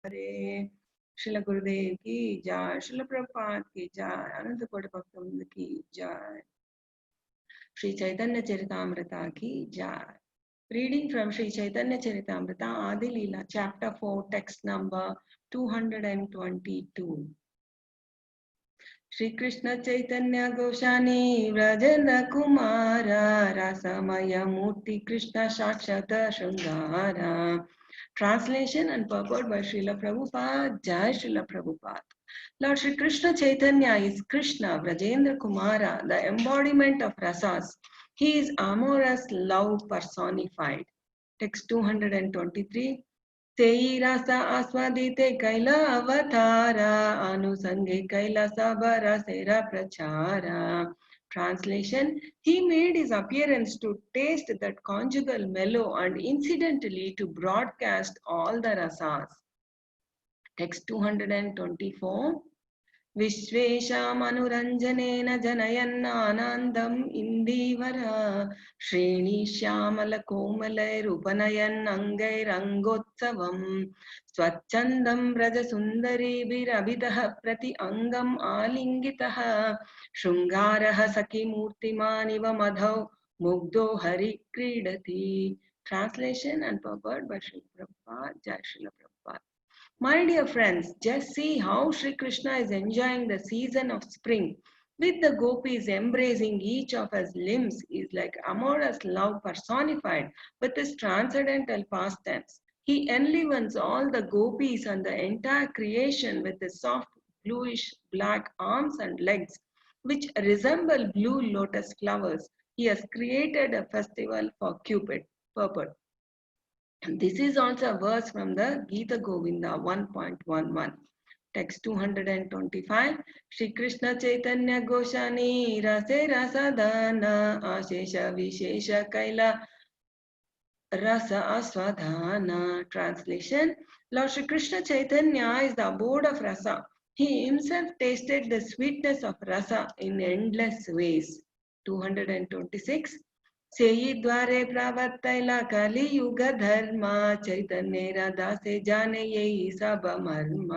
हरे श्रील गुरुदेव की जय, श्रील प्रभुपाद की जय, अनंत कोटि भक्तवृंद की जय, श्री चैतन्य चरितामृता की जय. Reading from Sri Chaitanya Charitamrita Adi Leela, Chapter 4, Text number 222. Shri Krishna Chaitanya Goshani Vrajendra Kumara Rasamaya Murti Krishna Shakshata Shringara. Translation and purport by Srila Prabhupada. Jai Srila Prabhupada. Lord Shri Krishna Chaitanya is Krishna Vrajendra Kumara, the embodiment of rasas. He is amorous love personified. Text 223. तेई रस आस्वादिते कैला अवतारा अनुसंगे कैला सबरा सेरा प्रचारा. Translation: He made his appearance to taste that conjugal mellow and incidentally to broadcast all the rasas. Text 224. विश्वेशामनुरञ्जनेन जनयन्नानन्दम् इन्दीवरा श्रेणीश्यामलकोमलैरुपनयन् अङ्गैरङ्गोत्सवम् स्वच्छन्दं व्रजसुन्दरीभिरभितः प्रति अङ्गम् आलिङ्गितः शृङ्गारः सखीमूर्तिमानिव मधौ मुग्धो हरिक्रीडति. Translation and purport by Srila Prabhupada. Jai Srila Prabhupada. My dear friends, just see how Sri Krishna is enjoying the season of spring. With the gopis embracing each of his limbs is like amorous love personified with his transcendental pastimes. He enlivens all the gopis and the entire creation with his soft bluish black arms and legs, which resemble blue lotus flowers. He has created a festival for Cupid. Purport. This is also a verse from the Gita Govinda 1.11. Text 225. Shri Krishna Chaitanya Goshani Rase Rasadana Ashesha Vishesha Kaila Rasa Aswadhana. Translation: Lord Shri Krishna Chaitanya is the abode of rasa. He himself tasted the sweetness of rasa in endless ways. 226. सेयी द्वारे प्रवर्तैला कलियुग धर्म चैतन्य राधा से जाने यही सब मर्म.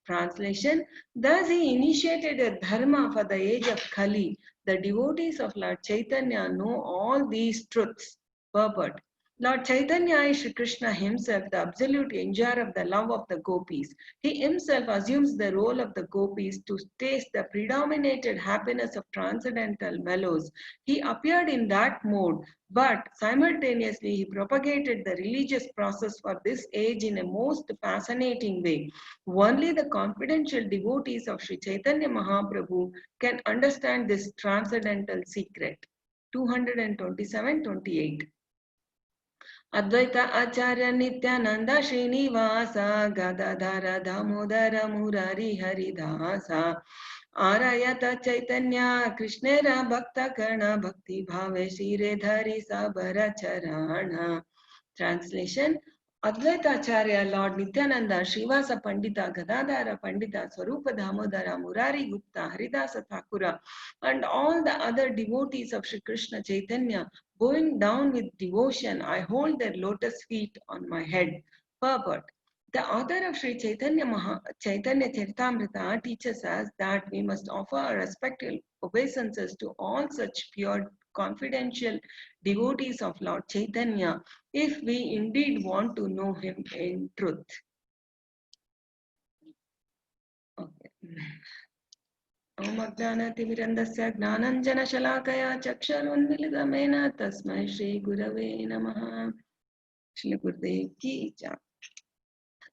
Translation: Thus he initiated a dharma for the age of Kali. The devotees of Lord Chaitanya know all these truths. Purport: Lord Chaitanya is Shri Krishna himself, the absolute enjoyer of the love of the gopis. He himself assumes the role of the gopis to taste the predominated happiness of transcendental mellows. He appeared in that mode, but simultaneously he propagated the religious process for this age in a most fascinating way. Only the confidential devotees of Sri Chaitanya Mahaprabhu can understand this transcendental secret. 227-28. अद्वैत आचार्य नित्यानंद श्रीनिवास गदाधर दामोदर मुरारी हरिदास आरयत चैतन्य कृष्णेर भक्त कर्ण भक्ति भावे शिरे धरि सबर चरण. Translation: Advaitacharya, Lord Nityananda, Srivasa Pandita, Gadadhara Pandita, Swarupa Damodara, Murari Gupta, Haridasa Thakura, and all the other devotees of Sri Krishna Chaitanya, bowing down with devotion, I hold their lotus feet on my head. Purport: The author of Sri Chaitanya Charitamrita teaches us that we must offer our respectful obeisances to all such pure, confidential devotees of Lord Chaitanya if we indeed want to know him in truth. Okay. Om Ajnanatimirandasya Gnananjana Chakshurunmilitamena Tasmai Shri Gurave Namaha. Shri Gurudev Ki Jai.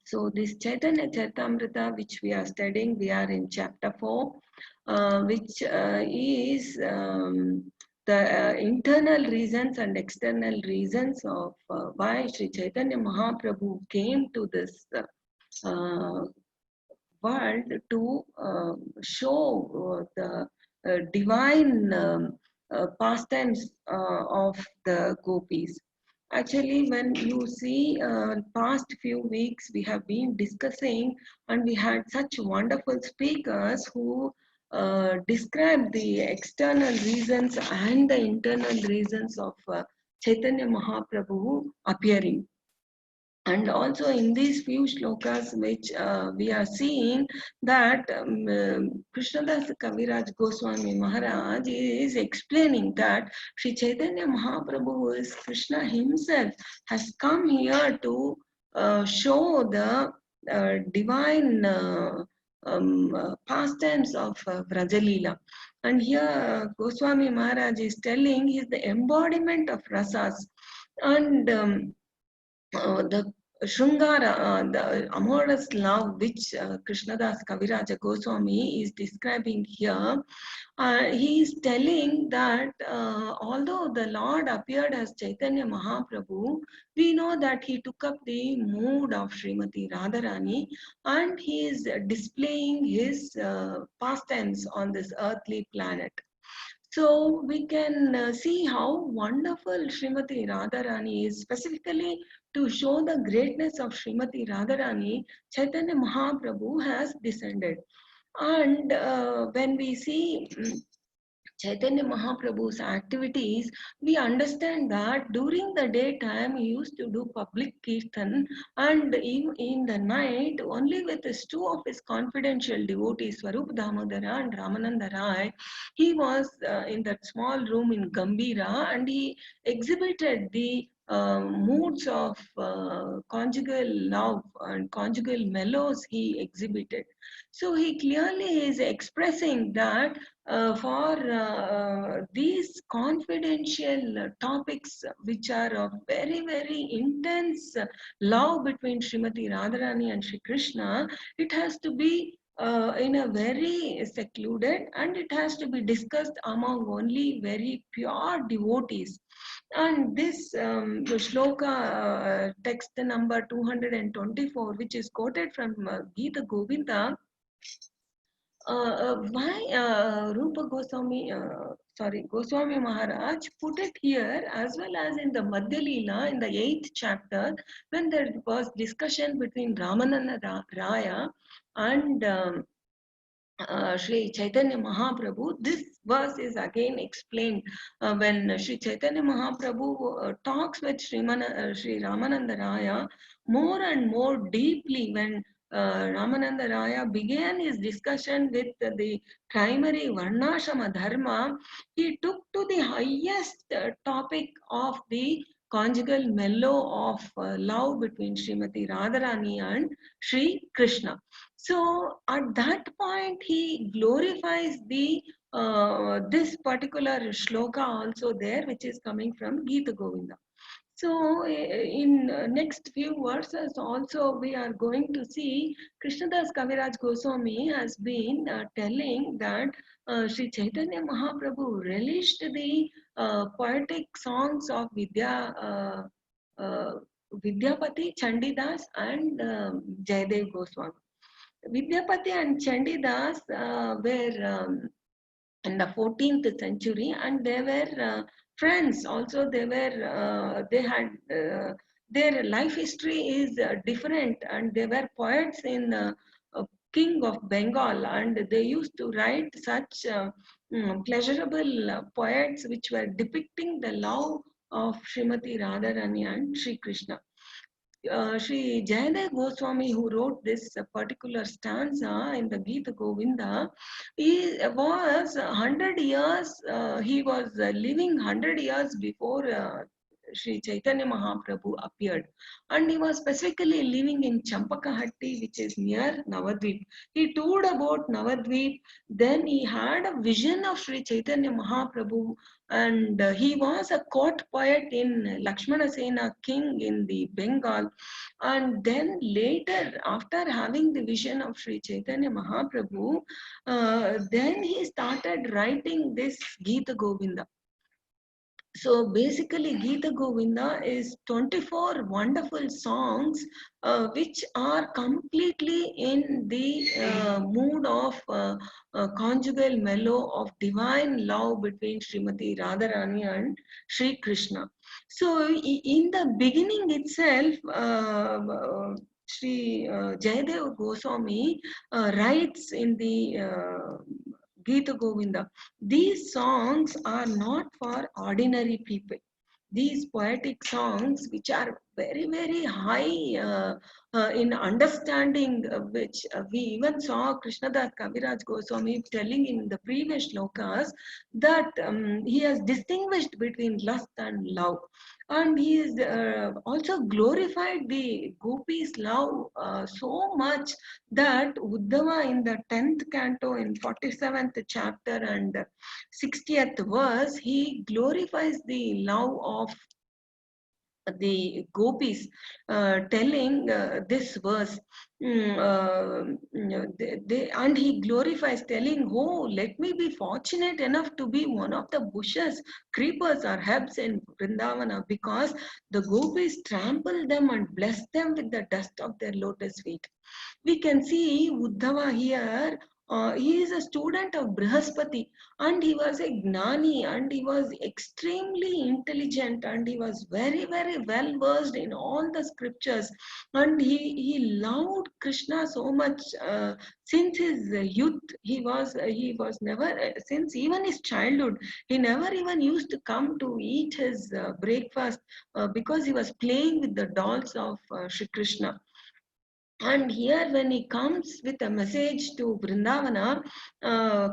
So this Chaitanya Charitamrita which we are studying, we are in chapter 4, which is the internal reasons and external reasons of why Sri Chaitanya Mahaprabhu came to this world to show the divine pastimes of the gopis. Actually, when you see past few weeks, we have been discussing and we had such wonderful speakers who described the external reasons and the internal reasons of Chaitanya Mahaprabhu appearing. And also in these few shlokas which we are seeing that Krishnadas Kaviraj Goswami Maharaj is explaining that Sri Chaitanya Mahaprabhu, who is Krishna himself, has come here to show the divine pastimes of Vrajalila. And here Goswami Maharaj is telling he is the embodiment of rasas. And the Shringara, the amorous love which Krishnadas Kaviraja Goswami is describing here, he is telling that although the Lord appeared as Chaitanya Mahaprabhu, we know that he took up the mood of Srimati Radharani and he is displaying his pastimes on this earthly planet. So we can see how wonderful Srimati Radharani is. Specifically to show the greatness of Srimati Radharani, Chaitanya Mahaprabhu has descended. And when we see Chaitanya Mahaprabhu's activities, we understand that during the daytime he used to do public kirtan, and in the night, only with his two of his confidential devotees, Swarup Damodara and Ramananda Rai, he was in that small room in Gambira and he exhibited the moods of conjugal love and conjugal mellows he exhibited. So he clearly is expressing that for these confidential topics which are of very, very intense love between Srimati Radharani and Shri Krishna, it has to be in a very secluded and it has to be discussed among only very pure devotees. And this shloka, text number 224, which is quoted from Gita Govinda, why Rupa Goswami, Goswami Maharaj put it here as well as in the Madhya Leela in the 8th chapter when there was discussion between Ramananda Raya and Sri Chaitanya Mahaprabhu. This verse is again explained when Sri Chaitanya Mahaprabhu talks with Sri Ramananda Raya more and more deeply when Ramananda Raya began his discussion with the primary Varnashama Dharma. He took to the highest topic of the conjugal mellow of love between Srimati Radharani and Sri Krishna. So at that point, he glorifies the this particular shloka also there, which is coming from Gita Govinda. So in next few verses also we are going to see Krishnadas Kaviraj Goswami has been telling that Sri Chaitanya Mahaprabhu relished the poetic songs of Vidyapati, Chandidas and Jayadev Goswami. Vidyapati and Chandidas were in the 14th century, and they were friends. Also, they had their life history is different, and they were poets in King of Bengal, and they used to write such pleasurable poets which were depicting the love of Srimati Radharani and Sri Krishna. Sri Jayadev Goswami, who wrote this particular stanza in the Gita Govinda, he was 100 years, he was living 100 years before Sri Chaitanya Mahaprabhu appeared. And he was specifically living in Champakahatti, which is near Navadvip. He toured about Navadvip. Then he had a vision of Sri Chaitanya Mahaprabhu, and he was a court poet in Lakshmana Sena king in the Bengal. And then later, after having the vision of Sri Chaitanya Mahaprabhu, then he started writing this Gita Govinda. So basically, Gita Govinda is 24 wonderful songs which are completely in the mood of conjugal mellow of divine love between Srimati Radharani and Sri Krishna. So in the beginning itself, Sri Jayadev Goswami writes in the Gita Govinda, these songs are not for ordinary people. these poetic songs which are very, very high in understanding, which we even saw Krishnadas Kaviraj Goswami telling in the previous shlokas that he has distinguished between lust and love. And he is also glorified the gopis' love so much that Uddhava in the 10th canto in 47th chapter and 60th verse, he glorifies the love of the gopis, telling this verse. And he glorifies, telling, oh, let me be fortunate enough to be one of the bushes, creepers or herbs in Vrindavana, because the gopis trample them and bless them with the dust of their lotus feet. We can see Uddhava here. He is a student of Brihaspati, and he was a Gnani, and he was extremely intelligent, and he was very, very well versed in all the scriptures. And he loved Krishna so much since his youth. He was never, since even his childhood, he never even used to come to eat his breakfast because he was playing with the dolls of Shri Krishna. And here, when he comes with a message to Vrindavana,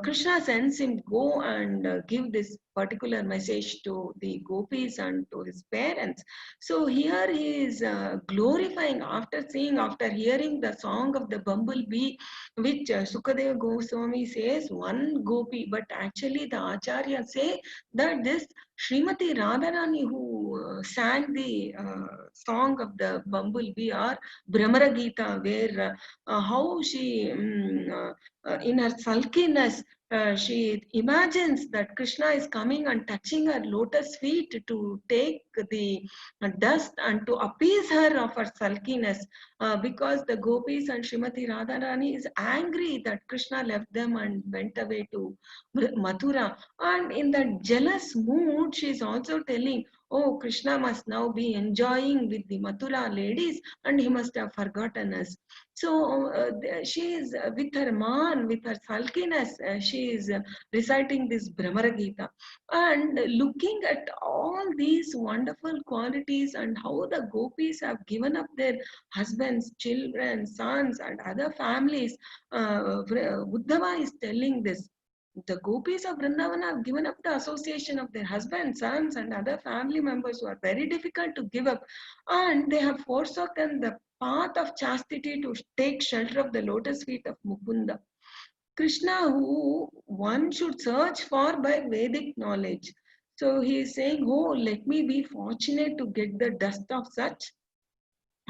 Krishna sends him go and give this particular message to the gopis and to his parents. So here he is glorifying, after hearing the song of the bumblebee, which Sukadeva Goswami says one gopi, but actually the Acharya say that this Srimati Radharani, who sang the song of the bumblebee, or Brahmara Gita, where how she, in her sulkiness, she imagines that Krishna is coming and touching her lotus feet to take the dust and to appease her of her sulkiness, because the gopis and Srimati Radharani is angry that Krishna left them and went away to Mathura. And in that jealous mood, she is also telling, oh, Krishna must now be enjoying with the Mathura ladies and he must have forgotten us. So she is with her man, with her sulkiness, she is reciting this Brahmara Gita and looking at all these wonderful qualities and how the gopis have given up their husbands, children, sons, and other families. Uddhava is telling this. The gopis of Vrindavan have given up the association of their husbands, sons, and other family members who are very difficult to give up, and they have forsaken the path of chastity to take shelter of the lotus feet of Mukunda. Krishna, who one should search for by Vedic knowledge. So he is saying, oh, let me be fortunate to get the dust of such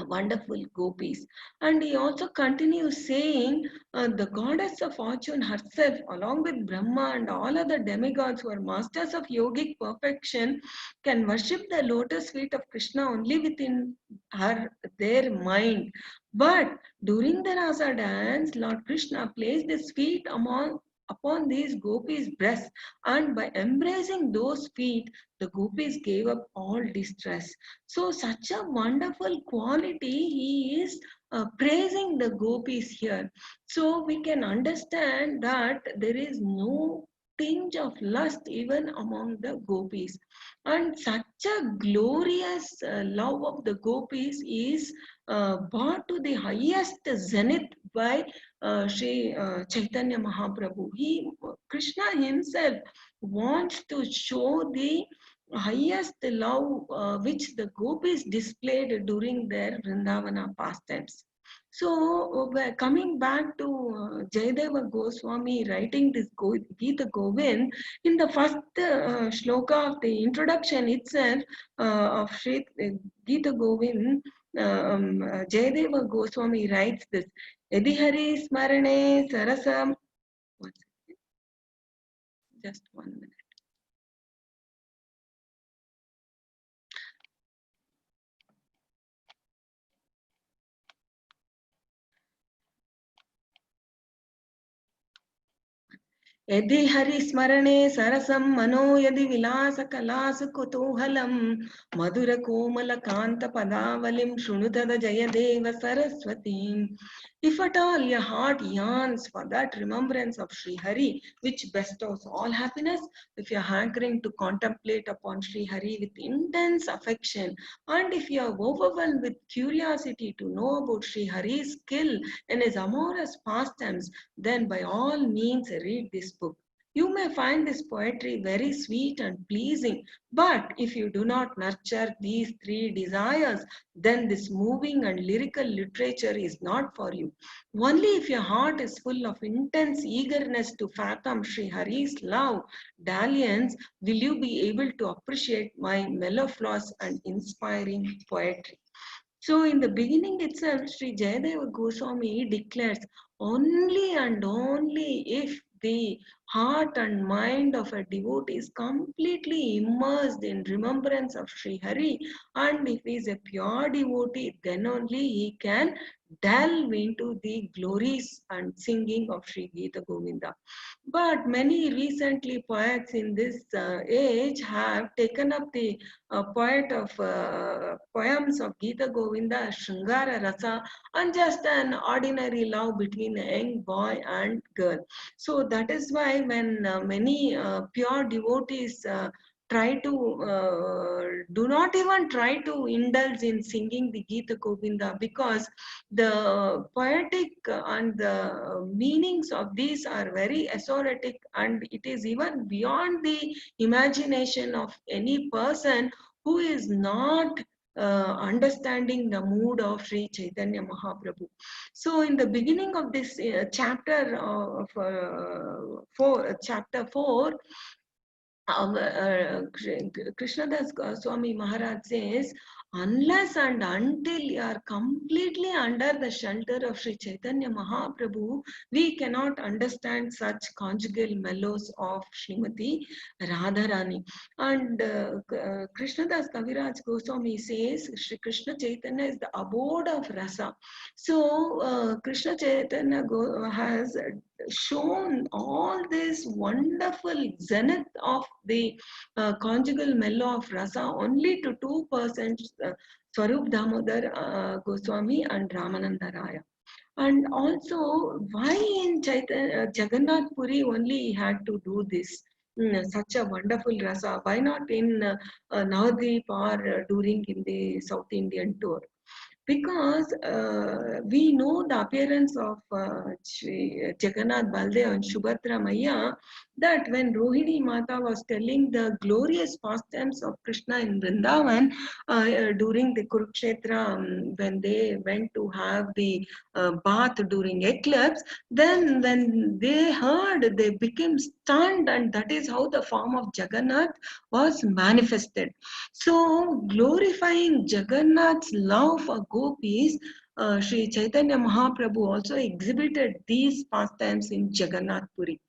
wonderful gopis. And he also continues saying, the goddess of fortune herself, along with Brahma and all other demigods who are masters of yogic perfection, can worship the lotus feet of Krishna only within their mind. But during the rasa dance, Lord Krishna placed his feet upon these gopis' breasts, and by embracing those feet, the gopis gave up all distress. So, such a wonderful quality, he is praising the gopis here. So, we can understand that there is no tinge of lust even among the gopis. And such a glorious love of the gopis is brought to the highest zenith by Sri Chaitanya Mahaprabhu. Krishna himself wants to show the highest love which the gopis displayed during their Vrindavana pastimes. So, coming back to Jayadeva Goswami writing this Gita Govind, in the first shloka of the introduction itself of Sri Gita Govind, Jayadeva Goswami writes this, Edihari Smarane Sarasam. One second. Just 1 minute. यदि हरिस्मरणे सरसं मनो यदि विलासकलासु कुतूहलं मधुरकोमलकान्तपदावलिं शृणु तद Jaydev सरस्वतीम्. If at all your heart yearns for that remembrance of Sri Hari, which bestows all happiness, if you are hankering to contemplate upon Sri Hari with intense affection, and if you are overwhelmed with curiosity to know about Sri Hari's skill in his amorous pastimes, then by all means read this book. You may find this poetry very sweet and pleasing, but if you do not nurture these three desires, then this moving and lyrical literature is not for you. Only if your heart is full of intense eagerness to fathom Sri Hari's love dalliance will you be able to appreciate my mellifluous and inspiring poetry. So in the beginning itself, Sri Jayadeva Goswami declares only and only if the heart and mind of a devotee is completely immersed in remembrance of Sri Hari, and if he is a pure devotee, then only he can delve into the glories and singing of Sri Gita Govinda. But many recently poets in this age have taken up the poet of poems of Gita Govinda, Shringara Rasa, and just an ordinary love between a young boy and girl. So that is why when many pure devotees try to do not even try to indulge in singing the Gita Govinda, because the poetic and the meanings of these are very esoteric, and it is even beyond the imagination of any person who is not understanding the mood of Sri Chaitanya Mahaprabhu. So in the beginning of this chapter of chapter 4, Krishnadas Swami Maharaj says, unless and until you are completely under the shelter of Sri Chaitanya Mahaprabhu, we cannot understand such conjugal mellows of Srimati Radharani. And Krishnadas Kaviraj Goswami says, Sri Krishna Chaitanya is the abode of rasa. So Krishna Chaitanya has shown all this wonderful zenith of the conjugal mellow of rasa only to two persons, Swarup Damodar Goswami and Ramananda Raya. And also, why in Jagannath Puri only he had to do this? Such a wonderful rasa. Why not in Navadvip or during in the South Indian tour? Because we know the appearance of Jagannath Baldev and Subhadra Maya, that when Rohini Mata was telling the glorious pastimes of Krishna in Vrindavan during the Kurukshetra, when they went to have the bath during eclipse, then when they heard, they became stunned, and that is how the form of Jagannath was manifested. So, glorifying Jagannath's love for gopis, Sri Chaitanya Mahaprabhu also exhibited these pastimes in Jagannath Puri.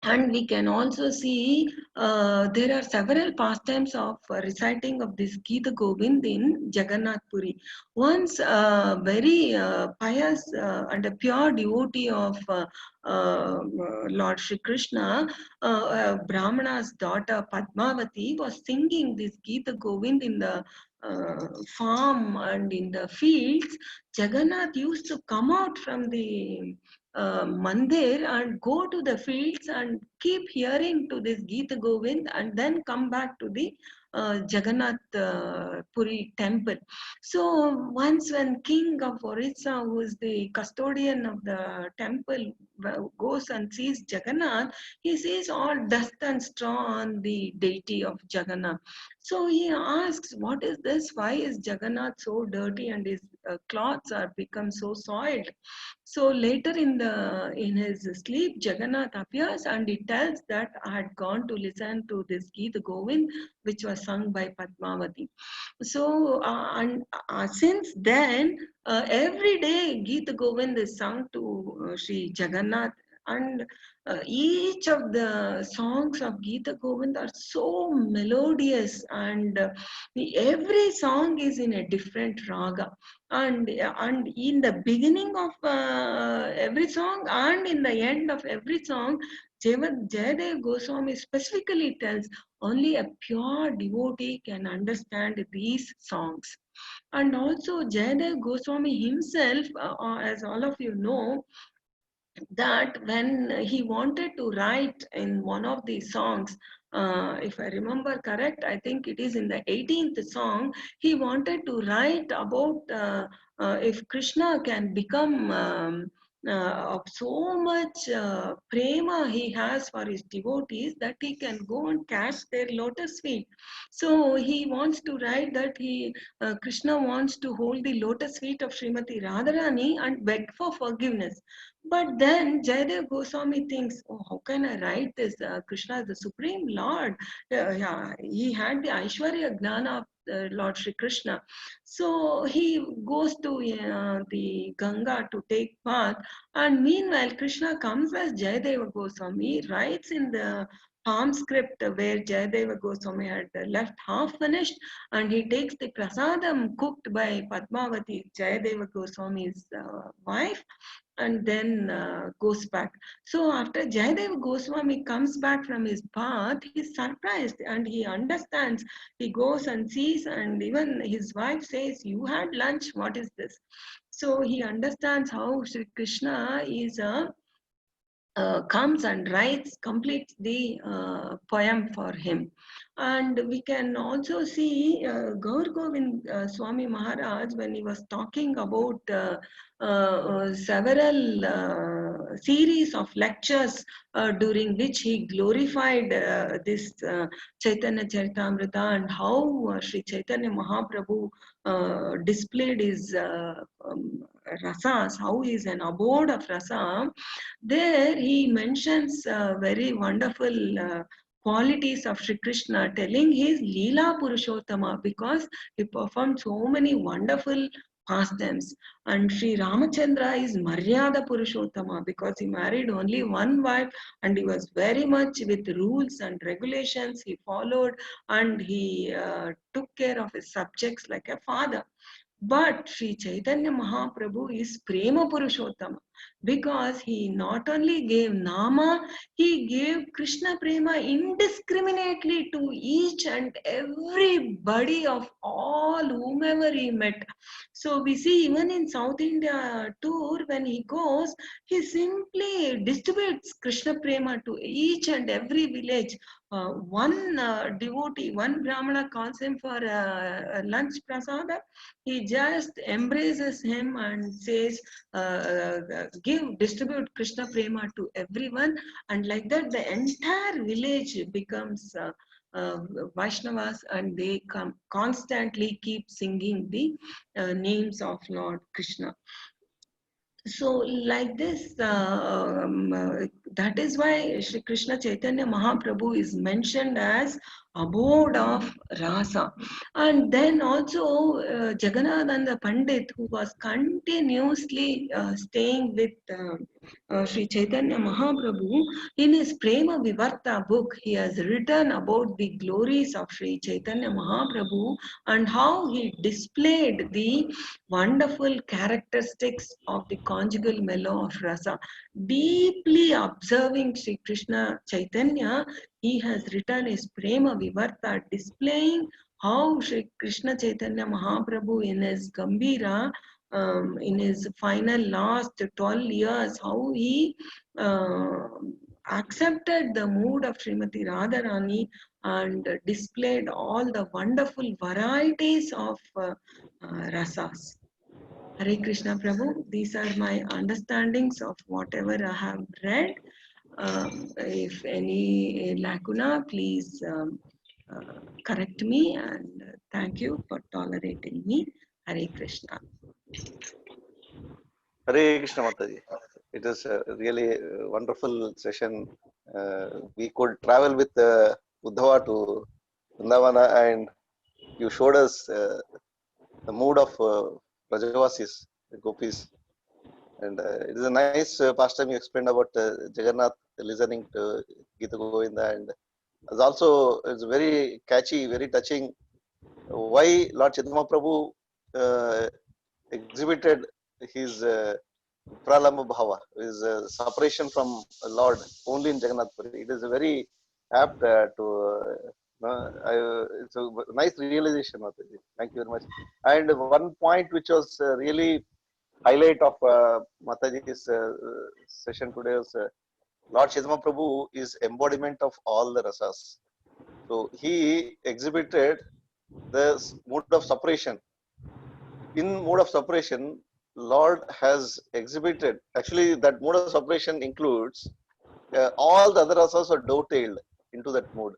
And we can also see there are several pastimes of reciting of this Gita Govind in Jagannath Puri. Once very pious and a pure devotee of Lord Shri Krishna, Brahmana's daughter Padmavati was singing this Gita Govind in the farm and in the fields. Jagannath used to come out from the mandir and go to the fields and keep hearing to this Gita Govind, and then come back to the Jagannath Puri temple. So once when King of Orissa, who is the custodian of the temple, goes and sees Jagannath, he sees all dust and straw on the deity of Jagannath. So he asks, what is this? Why is Jagannath so dirty and his clothes are become so soiled? So later in his sleep, Jagannath appears and he tells that I had gone to listen to this Gita Govind, which was sung by Padmavati. So and since then, every day Gita Govind is sung to Sri Jagannath, and each of the songs of Gita Govind are so melodious, and every song is in a different raga, and in the beginning of every song and in the end of every song, Jayadev Goswami specifically tells only a pure devotee can understand these songs. And also Jayadev Goswami himself, as all of you know, that when he wanted to write in one of the songs, if I remember correct, I think it is in the 18th song, he wanted to write about if Krishna can become of so much prema he has for his devotees that he can go and catch their lotus feet. So he wants to write that Krishna wants to hold the lotus feet of Srimati Radharani and beg for forgiveness. But then Jayadev Goswami thinks, oh, how can I write this? Krishna is the Supreme Lord. Yeah, he had the Aishwarya Gnana of Lord Shri Krishna. So he goes to the Ganga to take bath. And meanwhile, Krishna comes as Jayadeva Goswami, writes in the palm script where Jayadeva Goswami had left half finished, and he takes the prasadam cooked by Padmavati, Jayadeva Goswami's wife, and then goes back. So after Jayadev Goswami comes back from his bath, he's surprised and he understands. He goes and sees, and even his wife says, "You had lunch, what is this?" So he understands how Sri Krishna is a comes and writes, completes the poem for him. And we can also see Gaur Govind Swami Maharaj, when he was talking about several series of lectures during which he glorified this Chaitanya Charitamrita, and how Sri Chaitanya Mahaprabhu displayed his rasas, how he is an abode of rasa. There he mentions very wonderful qualities of Sri Krishna, telling he is Leela Purushottama because he performed so many wonderful pastimes. And Sri Ramachandra is Maryada Purushottama because he married only one wife, and he was very much with rules and regulations he followed, and he took care of his subjects like a father. But Sri Chaitanya Mahaprabhu is Prema Purushottama because he not only gave Nama, he gave Krishna Prema indiscriminately to each and everybody of all whomever he met. So we see even in South India tour, when he goes, he simply distributes Krishna Prema to each and every village. One devotee, one Brahmana calls him for lunch prasada, he just embraces him and says, distribute Krishna Prema to everyone. And like that, the entire village becomes uh, Vaishnavas, and they constantly keep singing the names of Lord Krishna. So like this, that is why Shri Krishna Chaitanya Mahaprabhu is mentioned as abode of rasa. And then also Jagannatha Pandit, who was continuously staying with Sri Chaitanya Mahaprabhu, in his Prema Vivarta book, he has written about the glories of Sri Chaitanya Mahaprabhu and how he displayed the wonderful characteristics of the conjugal mellow of rasa. Deeply observing Sri Krishna Chaitanya, he has written his Prema Vivarta, displaying how Sri Krishna Chaitanya Mahaprabhu in his Gambhira, in his final last 12 years, how he uh, accepted the mood of Srimati Radharani and displayed all the wonderful varieties of rasas. Hare Krishna Prabhu, these are my understandings of whatever I have read. If any lacuna, please correct me, and thank you for tolerating me. Hare Krishna. Hare Krishna Mataji. It is a really wonderful session. We could travel with Uddhava to Vrindavana, and you showed us the mood of Brajavasis, the gopis. And it is a nice pastime you explained about Jagannath listening to Gita Govinda, and it's very catchy, very touching. Why Lord Chaitanya Prabhu exhibited his Pralamba Bhava, is separation from Lord only in Jagannath Puri. It is a very apt it's a nice realization, Mataji. Thank you very much. And one point which was really highlight of Mataji's session today was Lord Chaitanya Prabhu is embodiment of all the rasas. So he exhibited the mode of separation. In mode of separation, Lord has exhibited, actually that mode of separation includes all the other rasas are dovetailed into that mode.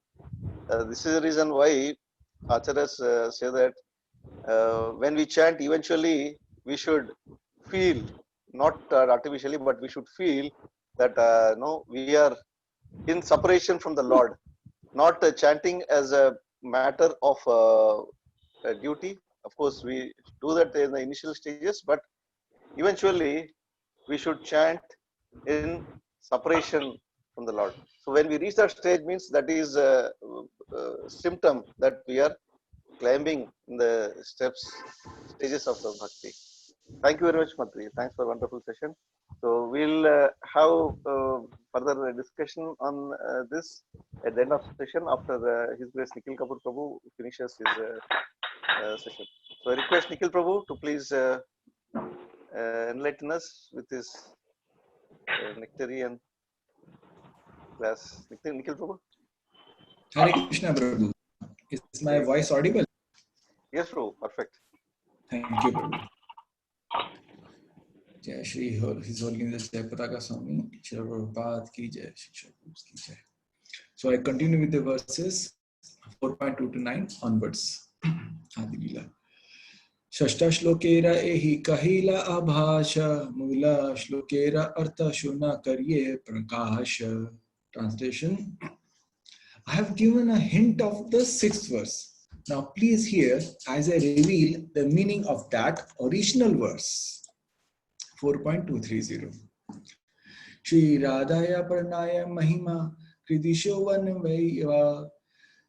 This is the reason why Acharyas say that when we chant, eventually we should feel, not artificially, but we should feel that no, we are in separation from the Lord, not chanting as a matter of duty. Of course, we do that in the initial stages, but eventually we should chant in separation from the Lord. So when we reach that stage, means that is a symptom that we are climbing in the stages of the bhakti. Thank you very much, Matri. Thanks for a wonderful session. So we'll have further discussion on this at the end of the session after His Grace Nikhil Kapoor Prabhu finishes his session. So I request Nikhil Prabhu to please enlighten us with his nectarian class. Nikhil Prabhu? Hare Krishna, Prabhu. Is my voice audible? Yes, Prabhu. Perfect. Thank you, Prabhu. Jai Shri His Holiness Jai Pataka Swami, Shri Prabhupada ki Jai, Shri Prabhupada ki Jai. So I continue with the verses 4.2 to 9 onwards. Adi Leela. Shashta shlokera ehi kahila abhasha, mula shlokera artha shuna karye prakasha. Translation: I have given a hint of the 6th verse. Now please hear as I reveal the meaning of that original verse. 4.230. Shri Radhaya Parnaya Mahima Kridisho Vanvaiva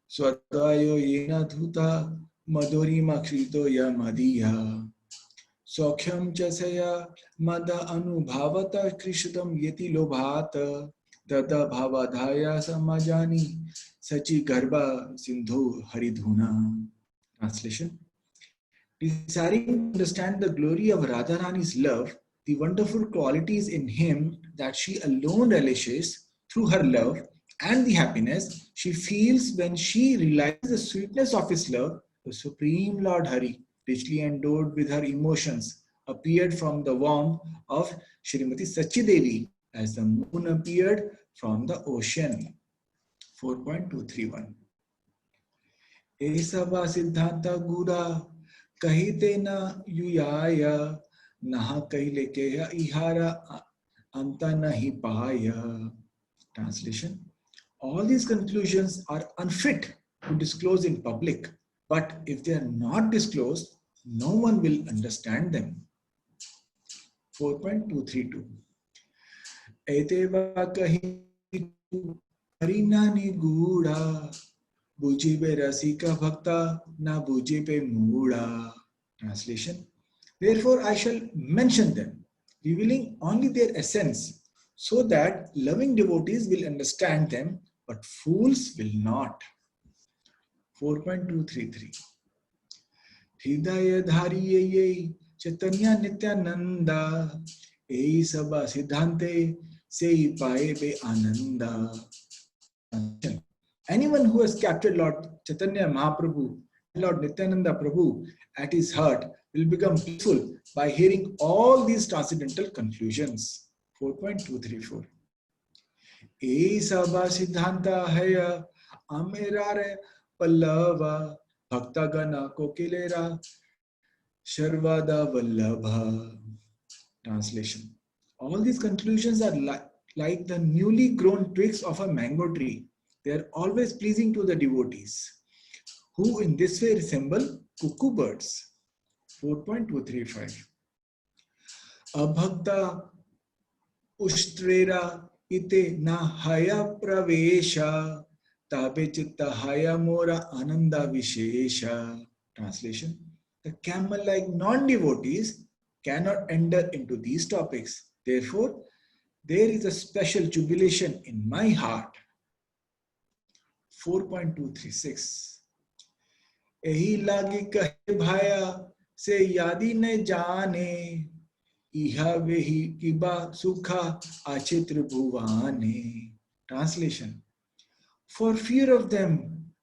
Swatayo Yena Dhuta Madhurima Krito Yamadiya Sokhyam Chasaya Mada Anubhavata Krishtam Yeti Lobhata Tata Bhavadhaya Samajani Sachi Garba Sindhu Haridhuna. Translation: desiring to understand the glory of Radharani's love, the wonderful qualities in him that she alone relishes through her love, and the happiness she feels when she realizes the sweetness of his love, the Supreme Lord Hari, richly endowed with her emotions, appeared from the womb of Srimati Sachidevi as the moon appeared from the ocean. 4.231. Esava Siddhanta Gura Kahite na yuyaya naha kahile keya ihara anta nahi paya. Translation: all these conclusions are unfit to disclose in public, but if they are not disclosed, no one will understand them. 4.232. Eteva kahitu harinani gura Bujibe Rasika Bhakta na Bujibe Mura. Translation: therefore I shall mention them, revealing only their essence, so that loving devotees will understand them, but fools will not. 4.233. Hridaya Dhariye Chaitanya Nityananda Ei Sabha Siddhante Sei Pae Be Ananda. Anyone who has captured Lord Chaitanya Mahaprabhu and Lord Nityananda Prabhu at his heart will become blissful by hearing all these transcendental conclusions. 4.234. E sabha siddhanta haya amirare pallava bhakta gana kokilera sharvada vallabha. Translation: all these conclusions are like the newly grown twigs of a mango tree. They are always pleasing to the devotees, who in this way resemble cuckoo birds. 4.235. Abhakta ushtrera ite na haya pravesha tabe chitta haya mora ananda vishesha. Translation: the camel-like non-devotees cannot enter into these topics. Therefore, there is a special jubilation in my heart. 4.236 एही लागी कहे भाया से यादी न जाने इहा वेही किबा सुखा आचित्र भुवाने. Translation: For fear of them,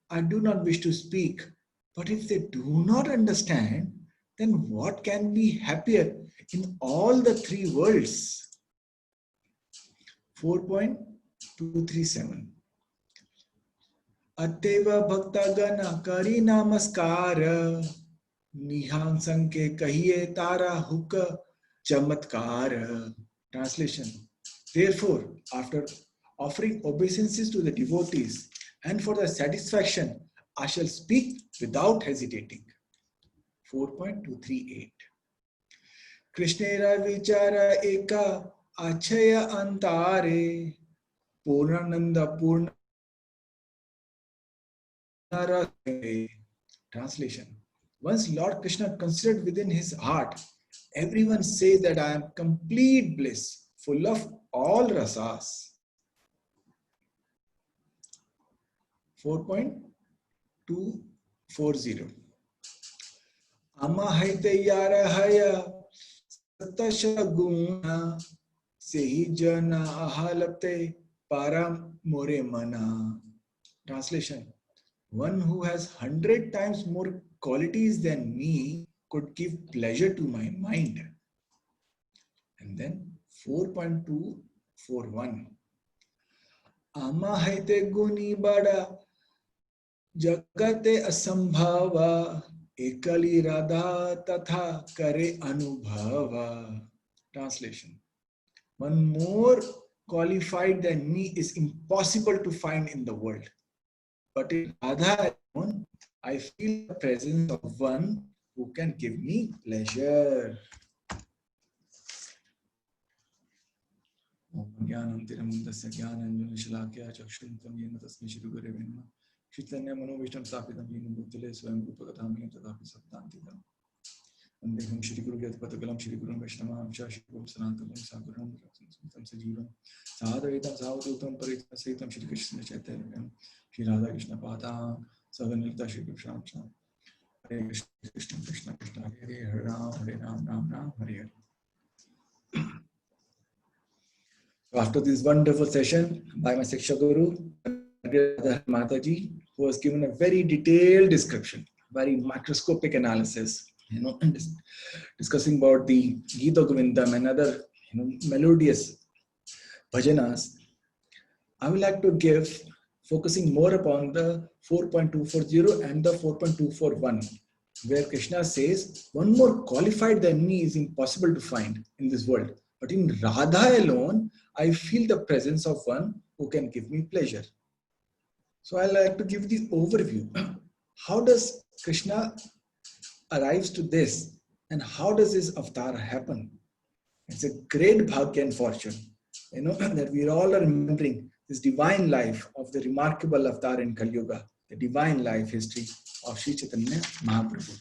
I do not wish to speak, but if they do not understand, then what can be happier in all the three worlds? 4.237 अतएव भक्तगण करी नमस्कार निहांसं के कहिए तारा हुक चमत्कार. Translation: Therefore, after offering obeisances to the devotees and for their satisfaction, I shall speak without hesitating. 4.238 Krishnera vichara eka achaya antare purnananda purna. Translation: Once Lord Krishna considered within his heart, everyone says that I am complete bliss, full of all rasas. 4.240 Amahaite yara haya satasha guna sehi jana ahalapte param more mana. Translation: One who has 100 times more qualities than me could give pleasure to my mind. And then 4.241 Amahaite guni bada jagate asambhava ekali radha tatha kare anubhava. Translation: One more qualified than me is impossible to find in the world. But in Radha alone, I feel the presence of one who can give me pleasure. Jnanam tiramundasya jnananjana shalakya chakshuntam yena tasmai shri gurave namaha Chaitanya manovishtam sthapitam yena bhutale swayam rupagatamiyam tadapi saptantikam Vandeham Shri Guru Gyatpatakalam Shri Guru Vaishnavam Shri Guru Sanatavam Saguram Smitam Sajivam Sadhaitam Savadutam Paritam Saitam Shri Krishna Chaitanya Shri Radha Krishna Pada Savanilta Shri Krishna Hare Krishna Krishna Krishna Krishna Hare Hare Ram Ram Ram Hare Hare. So after this wonderful session by my Siksha Guru Mataji, who has given a very detailed description, very microscopic analysis, discussing about the Gita Govindam and other melodious bhajanas, I would like to give, focusing more upon the 4.240 and the 4.241, where Krishna says, one more qualified than me is impossible to find in this world. But in Radha alone, I feel the presence of one who can give me pleasure. So I like to give the overview. How does Krishna arrives to this, and how does this avatar happen? It's a great bhagya and fortune, that we all are remembering this divine life of the remarkable avatar in Kali Yuga, the divine life history of Sri Chaitanya Mahaprabhu.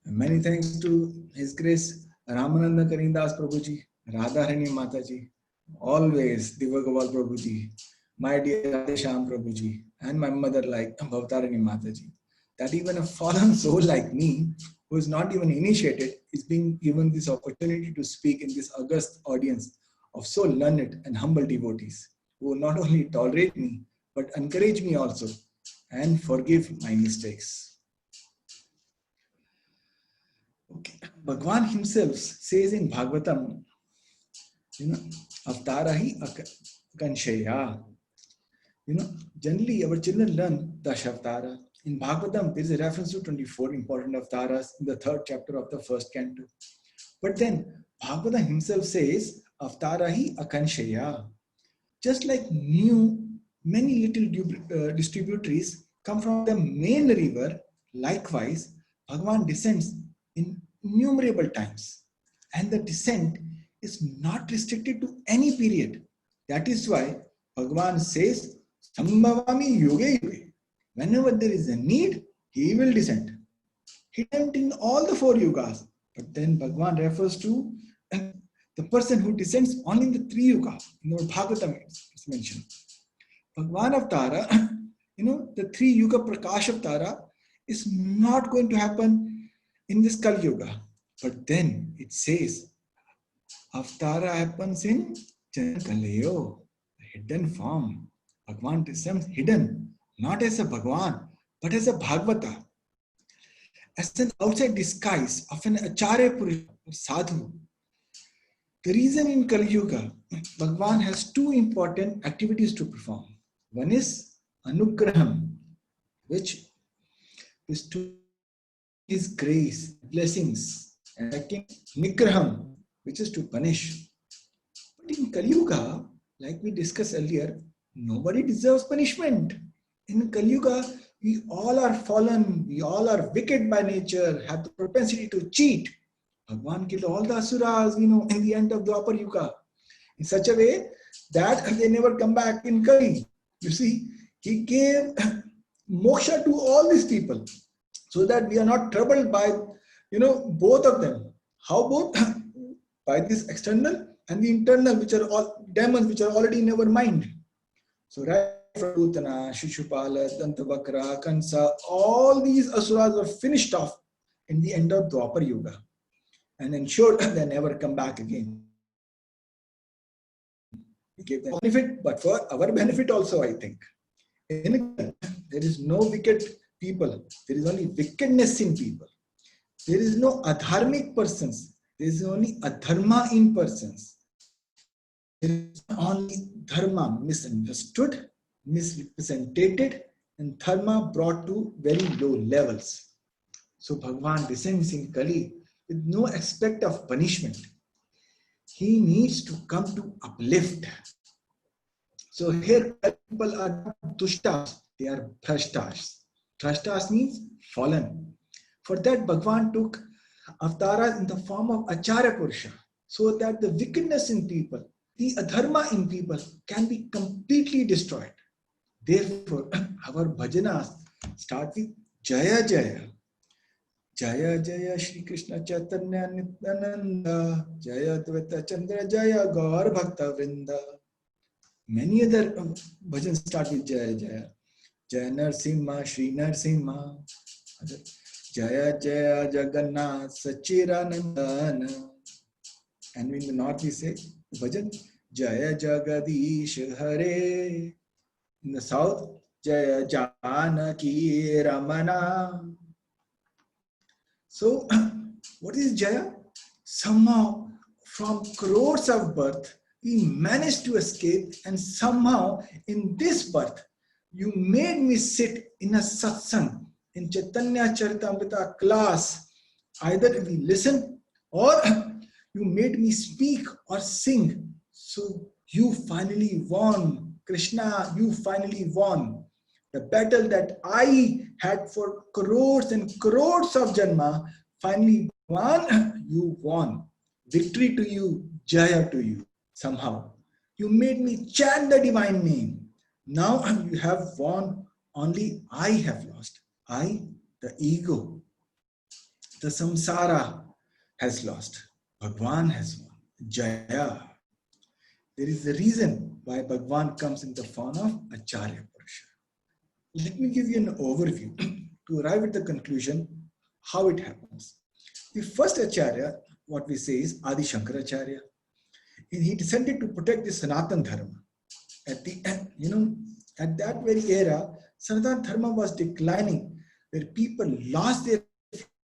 And many thanks to His Grace Ramananda Karindas Prabhuji, Radharani Mataji, always Divagopal Prabhuji, my dear Radhesham Prabhuji, and my mother like Bhavtarani Mataji, that even a fallen soul like me, who is not even initiated, is being given this opportunity to speak in this august audience of so learned and humble devotees, who not only tolerate me, but encourage me also, and forgive my mistakes. Okay. Bhagwan himself says in Bhagavatam, Avtarahi Akanshaya. Generally our children learn Dashavatara. In Bhagavatam, there is a reference to 24 important avtaras in the 3rd chapter of the 1st canto. But then Bhagavatam himself says, Avtarahi Akanshaya. Just like many little distributaries come from the main river, likewise, Bhagavan descends in innumerable times. And the descent is not restricted to any period. That is why Bhagavan says, Sambhavami Yoge Yoge. Whenever there is a need, he will descend. He went in all the 4 yugas, But then Bhagavan refers to the person who descends only in the three yuga. Bhagavatam is mentioned. Bhagavan Avatara, the three yuga Prakash Avatara is not going to happen in this Kali Yuga. But then it says, Avatara happens in Kalayo, the hidden form. Bhagavan descends hidden, not as a Bhagavan, but as a Bhagavata, as an outside disguise of an Acharya Purusha or Sadhu. The reason in Kali Yuga, Bhagavan has two important activities to perform. One is Anugraham, which is to his grace, blessings, and second, Nigraham, which is to punish. But in Kali Yuga, like we discussed earlier, nobody deserves punishment. In Kali Yuga, we all are fallen, we all are wicked by nature, have the propensity to cheat. Bhagavan killed all the asuras, in the end of Dwapar Yuga, in such a way that they never come back in Kali. You see, he gave moksha to all these people so that we are not troubled by, both of them. How both? By this external and the internal, which are all demons, which are already in our mind. So, right from Putana, Shishupala, Dantavakra, Kansa, all these asuras were finished off in the end of Dwapar Yuga and ensured they never come back again. We gave them benefit, but for our benefit also, I think. There is no wicked people. There is only wickedness in people. There is no adharmic persons. There is only adharma in persons. There is only dharma misunderstood, misrepresented, and dharma brought to very low levels. So Bhagavan descends in Kali with no aspect of punishment. He needs to come to uplift. So here people are not dushtas, they are bhrashtas. Bhrashtas means fallen. For that Bhagavan took avatars in the form of Acharya Purusha, so that the wickedness in people, the adharma in people can be completely destroyed. Therefore, our bhajanas start with Jaya Jaya. Jaya Jaya Shri Krishna Chaitanya Nityananda, Jaya Dvaita Chandra Jaya Gaur Bhakta Vrinda. Many other bhajans start with Jaya Jaya. Jaya Narsimha, Shri Narsimha, Jaya Jaya Jagannath Sachiranandana. And in the north we say bhajan Jaya Jagadish Hare. In the south, Jaya Janaki Ramana. So, what is Jaya? Somehow, from crores of birth, we managed to escape, and somehow in this birth, you made me sit in a satsang, in Chaitanya Charitamrita class. Either we listen or you made me speak or sing. So you finally won. Krishna, you finally won. The battle that I had for crores and crores of janma, finally won, you won. Victory to you, Jaya to you. Somehow, you made me chant the divine name. Now you have won, only I have lost. I, the ego, the samsara has lost. Bhagwan has won. Jaya. There is a reason why Bhagwan comes in the form of Acharya Purusha. Let me give you an overview to arrive at the conclusion how it happens. The first Acharya, what we say is Adi Shankaracharya. He descended to protect the Sanatan Dharma. At the end, at that very era, Sanatan Dharma was declining, where people lost their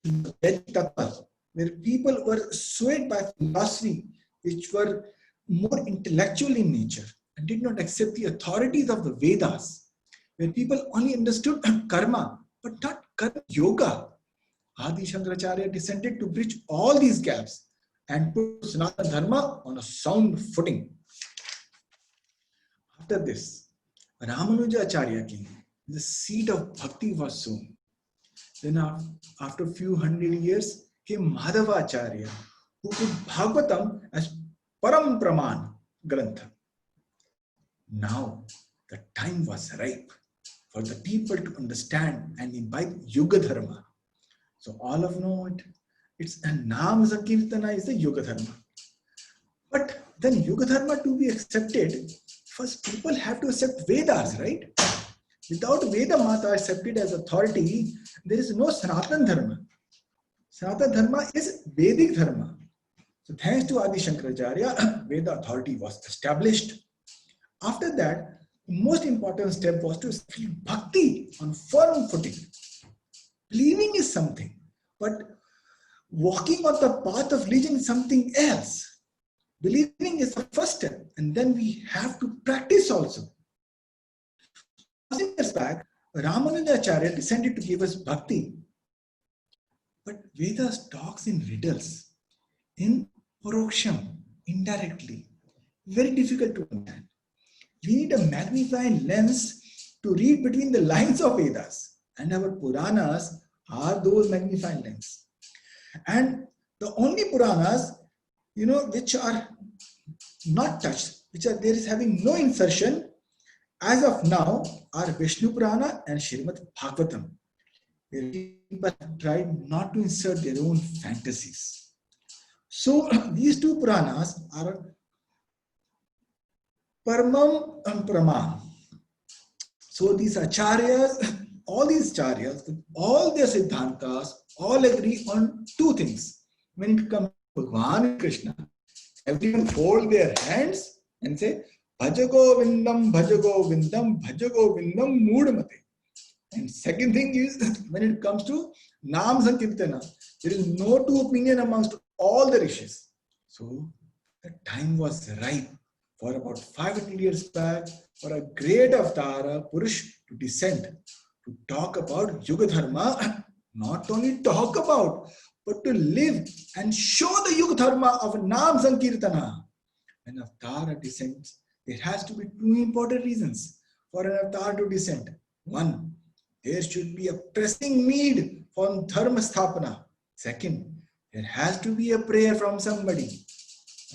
tattva, where people were swayed by philosophy, which were more intellectual in nature and did not accept the authorities of the Vedas, where people only understood karma, but not karma yoga. Adi Shankaracharya descended to bridge all these gaps and put Sanatana Dharma on a sound footing. After this, Ramanuja Acharya came. The seed of bhakti was sown. Then after a few hundred years came Madhava Acharya, who put Bhagavatam as Param Praman Grantha. Now the time was ripe for the people to understand and imbibe Yuga Dharma. So all of know it. It's a Nam Sankirtana is the Yoga Dharma. But then Yoga Dharma to be accepted, first people have to accept Vedas, right? Without Veda Mata accepted as authority, there is no Sanatana Dharma. Sanatana Dharma is Vedic Dharma. So thanks to Adi Shankaracharya, Veda authority was established. After that, the most important step was to feel bhakti on firm footing. Believing is something, but walking on the path of religion is something else. Believing is the first step, and then we have to practice also. 1,000 years back, Ramanujacharya descended to give us bhakti. But Vedas talks in riddles, in paroksham, indirectly. Very difficult to understand. We need a magnifying lens to read between the lines of Vedas. And our Puranas are those magnifying lenses. And the only Puranas, which are not touched, which are there is having no insertion, as of now, are Vishnu Purana and Srimad Bhagavatam. People tried not to insert their own fantasies. So these two Puranas are Paramam and Praman. So these Acharyas, all these Acharyas, with all their Siddhantas, all agree on two things. When it comes to Bhagavan and Krishna, everyone fold their hands and say, Bhajago Vindam, Bhajago Vindam, Bhajago Vindam, Moodamate. And second thing is, when it comes to Nam Sankirtana, there is no two opinion amongst all the rishis. So the time was ripe for about 500 years back for a great avatar, Purush, to descend, to talk about Yoga Dharma, not only talk about, but to live and show the Yoga Dharma of Nam Sankirtana. When an avatar descends, there has to be two important reasons for an avatar to descend. One, there should be a pressing need for Dharma Sthapana. Second, there has to be a prayer from somebody.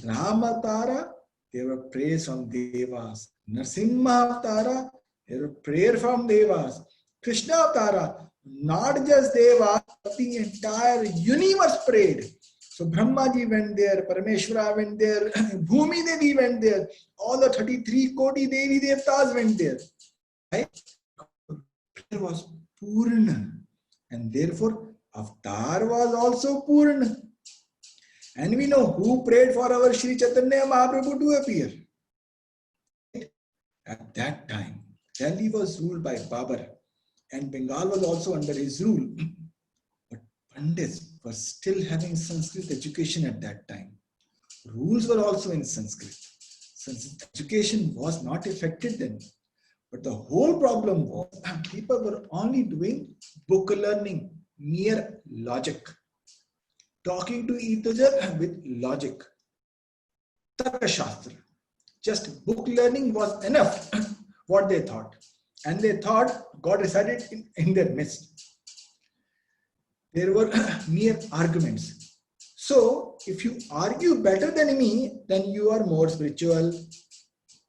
Rama Avtara, there were prayers from Devas. Narasimha Avtara, there were prayers from Devas. Krishna Avtara, not just Devas, but the entire universe prayed. So Brahmaji went there, Parameshwara went there, Bhumi Devi went there, all the 33 Koti Devi Devtas went there. Right? Prayer was Purna, and therefore Avatar was also Purna. And we know who prayed for our Sri Chaitanya Mahaprabhu to appear. At that time, Delhi was ruled by Babur, and Bengal was also under his rule. But Pandits were still having Sanskrit education at that time. Rules were also in Sanskrit. Sanskrit education was not affected then. But the whole problem was people were only doing book learning, mere logic. Talking to each other with logic. Tarka Shastra. Just book learning was enough, what they thought. And they thought God resided in their midst. There were mere arguments. So, if you argue better than me, then you are more spiritual.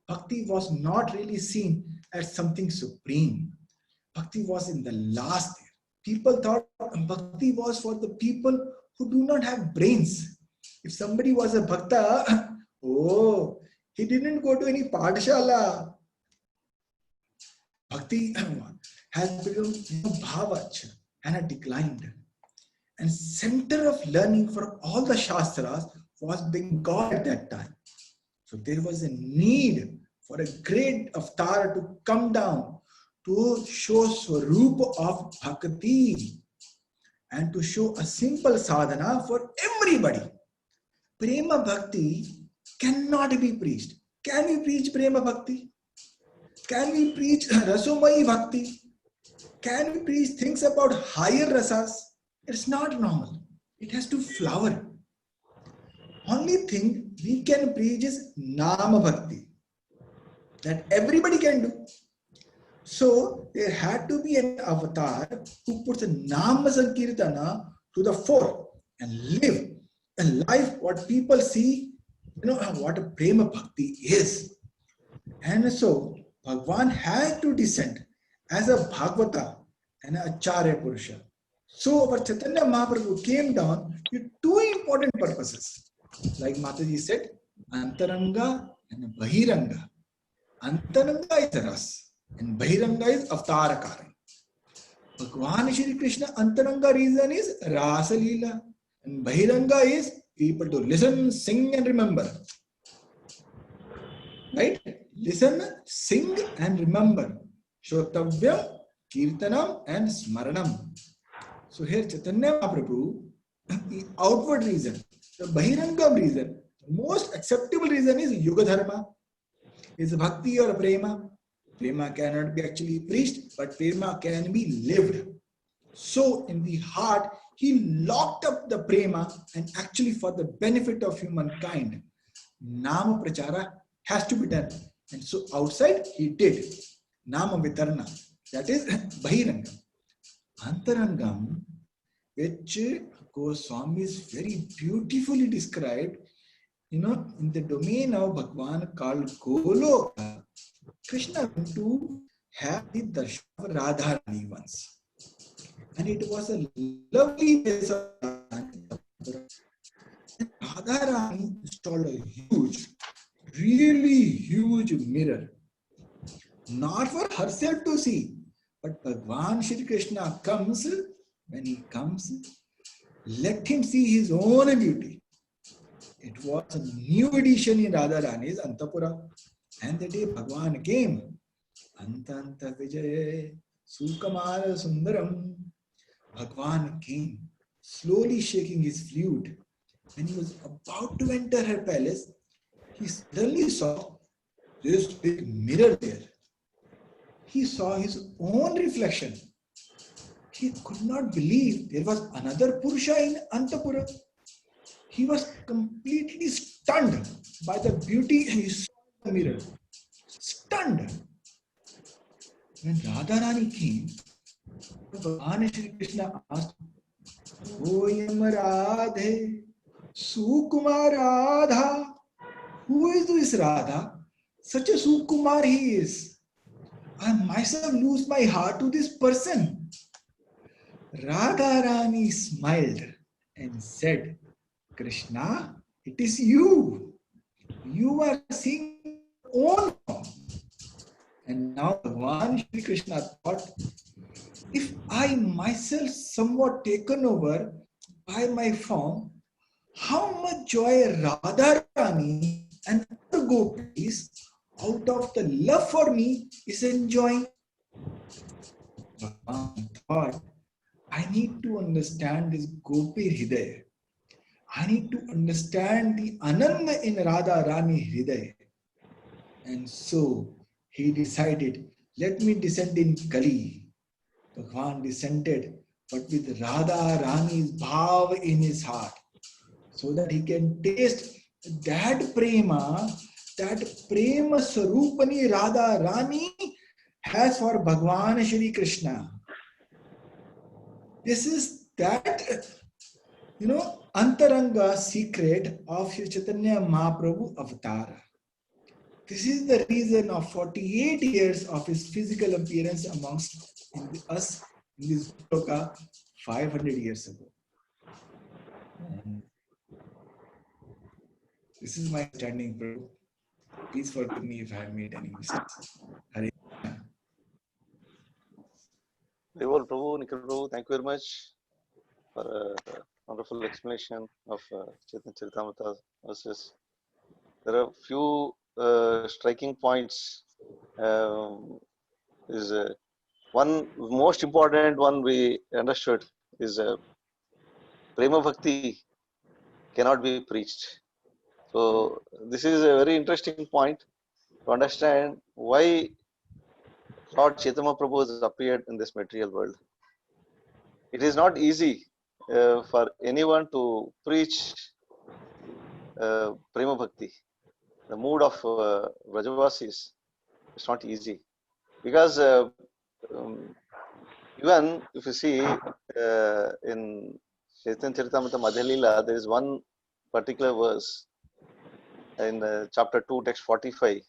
Bhakti was not really seen as something supreme. Bhakti was in the last year. People thought Bhakti was for the people who do not have brains. If somebody was a Bhakta, he didn't go to any Padshala. Bhakti has become Bhavach and had declined. And center of learning for all the Shastras was Bengal at that time. So there was a need for a great avatar to come down to show Swarupa of Bhakti and to show a simple sadhana for everybody. Prema Bhakti cannot be preached. Can we preach Prema Bhakti? Can we preach Rasomai Bhakti? Can we preach things about higher rasas? It's not normal. It has to flower. Only thing we can preach is Nama Bhakti. That everybody can do. So there had to be an avatar who puts a Nama Sankirtana to the fore and live a life what people see, what a Prema Bhakti is. And so Bhagwan had to descend as a Bhagavata and an Acharya Purusha. So our Chaitanya Mahaprabhu came down with two important purposes. Like Mataji said, Antaranga and Bahiranga. Antaranga is ras and Bahiranga is Avatara Karan. Bhagwan Shri Krishna Antaranga reason is Rasa Leela and Bahiranga is people to listen, sing and remember. Right? Listen, sing and remember. Shrotavyam, Kirtanam and Smaranam. So here Chaitanya Mahaprabhu, the outward reason, the Bahirangam reason, the most acceptable reason is Yuga Dharma, is Bhakti or Prema. Prema cannot be actually preached, but Prema can be lived. So in the heart, he locked up the Prema and actually for the benefit of humankind, Nama Prachara has to be done. And so outside he did Nama Vitarna, that is Bahirangam. Antarangam, which Goswami is very beautifully described, in the domain of Bhagwan called Goloka, Krishna went to have the darshan of Radharani once. And it was a lovely place of Radharani installed a huge, really huge mirror. Not for herself to see, but Bhagwan Shri Krishna comes, when he comes, let him see his own beauty. It was a new edition in Radharani's Antapura. And the day Bhagwan came, Antanta Vijay Sukamara Sundaram, Bhagwan came, slowly shaking his flute. When he was about to enter her palace, he suddenly saw this big mirror there. He saw his own reflection. He could not believe there was another Purusha in Antapura. He was completely stunned by the beauty he saw in the mirror. Stunned. When Radharani came, Bhagwan Shri Krishna asked, Oyam Radhe Sukumar Radha. Who is this Radha? Such a Sukumar he is. I myself lose my heart to this person. Radharani smiled and said, Krishna, it is you. You are seeing your own form. And now Bhagwan Shri Krishna thought, if I myself somewhat taken over by my form, how much joy Radharani and other gopis out of the love for me is enjoying. Bhagwan thought, I need to understand this gopi hridaya. I need to understand the Ananda in Radharani hridaya. And so he decided, let me descend in Kali. Bhagwan descended, but with Radharani's bhav in his heart, so that he can taste that prema Sarupani Radharani has for Bhagwan Shri Krishna. This is that, Antaranga secret of Shri Chaitanya Mahaprabhu Avatara. This is the reason of 48 years of his physical appearance amongst us in this Loka 500 years ago. And this is my standing, Prabhu. Please forgive me if I have made any mistakes. Hare Krishna. Prabhu, Nikhil Prabhu, thank you very much for a wonderful explanation of Chaitanya Charitamrita verses. There are few striking points. Is one most important one we understood is Prema Bhakti cannot be preached. So this is a very interesting point to understand why Lord Chaitanya Prabhu has appeared in this material world. It is not easy for anyone to preach Prema Bhakti. The mood of Vrajavasis is not easy. Because even if you see in Chaitanya Charitamrita Madhya Leela, there is one particular verse in chapter 2, text 45.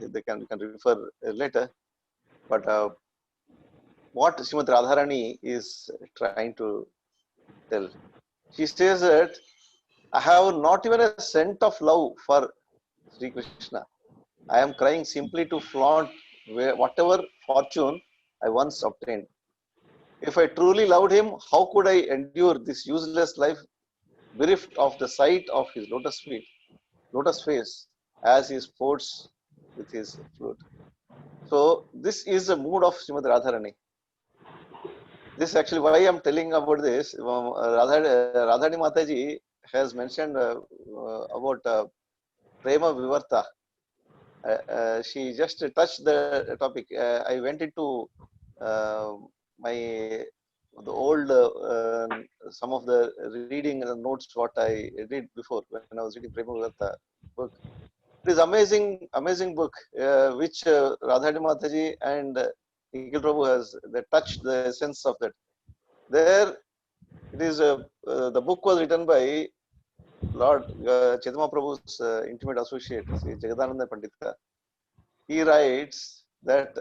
You can refer later, but what Srimati Radharani is trying to tell. She says that I have not even a scent of love for Sri Krishna. I am crying simply to flaunt whatever fortune I once obtained. If I truly loved him, how could I endure this useless life bereft of the sight of his lotus face, as he sports with his flute? So this is the mood of Srimati Radharani. This actually why I am telling about this. Radharani Mataji has mentioned about Prema Vivarta. She just touched the topic. I went into my the old some of the reading notes what I did before when I was reading Prema Vivarta book. It is amazing book which Radharani Mataji and Nikhil Prabhu has they touched the essence of that. There it is the book was written by Lord Chaitanya Prabhu's intimate associate, Sri Jagadananda Pandita. He writes that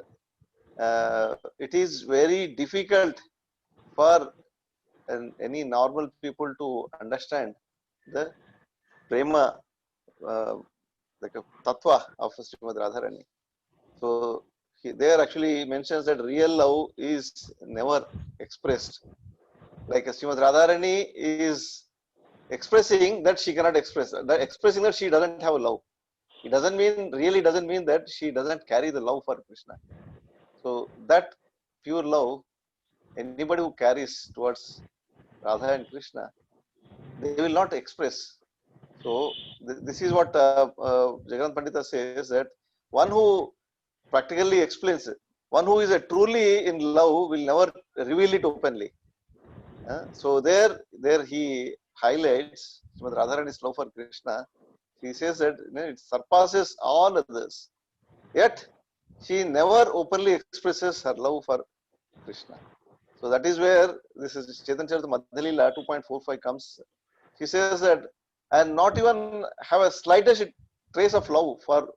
it is very difficult for any normal people to understand the prema, like a tattva of Srimad Radharani. So there actually mentions that real love is never expressed. Like Srimad Radharani is expressing that she cannot express, expressing that she doesn't have love. It doesn't mean that she doesn't carry the love for Krishna. So that pure love, anybody who carries towards Radha and Krishna, they will not express. So this is what Jagannatha Pandita says, that one who practically explains it, one who is truly in love will never reveal it openly. So there he highlights Srimad Radharani's love for Krishna. He says that it surpasses all others. Yet she never openly expresses her love for Krishna. So that is where this is Chaitanya Charitamrita Madhyalila 2.45 comes. She says that and not even have a slightest trace of love for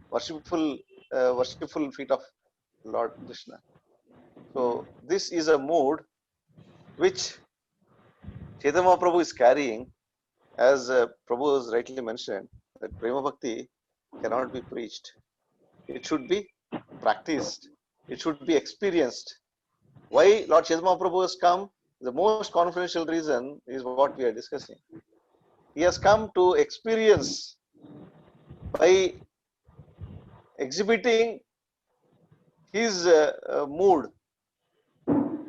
worshipful feet of Lord Krishna. So this is a mood which Chaitanya Prabhu is carrying, as Prabhu has rightly mentioned, that Prema Bhakti cannot be preached. It should be practiced. It should be experienced. Why Lord Chaitanya Prabhu has come? The most confidential reason is what we are discussing. He has come to experience by exhibiting his mood.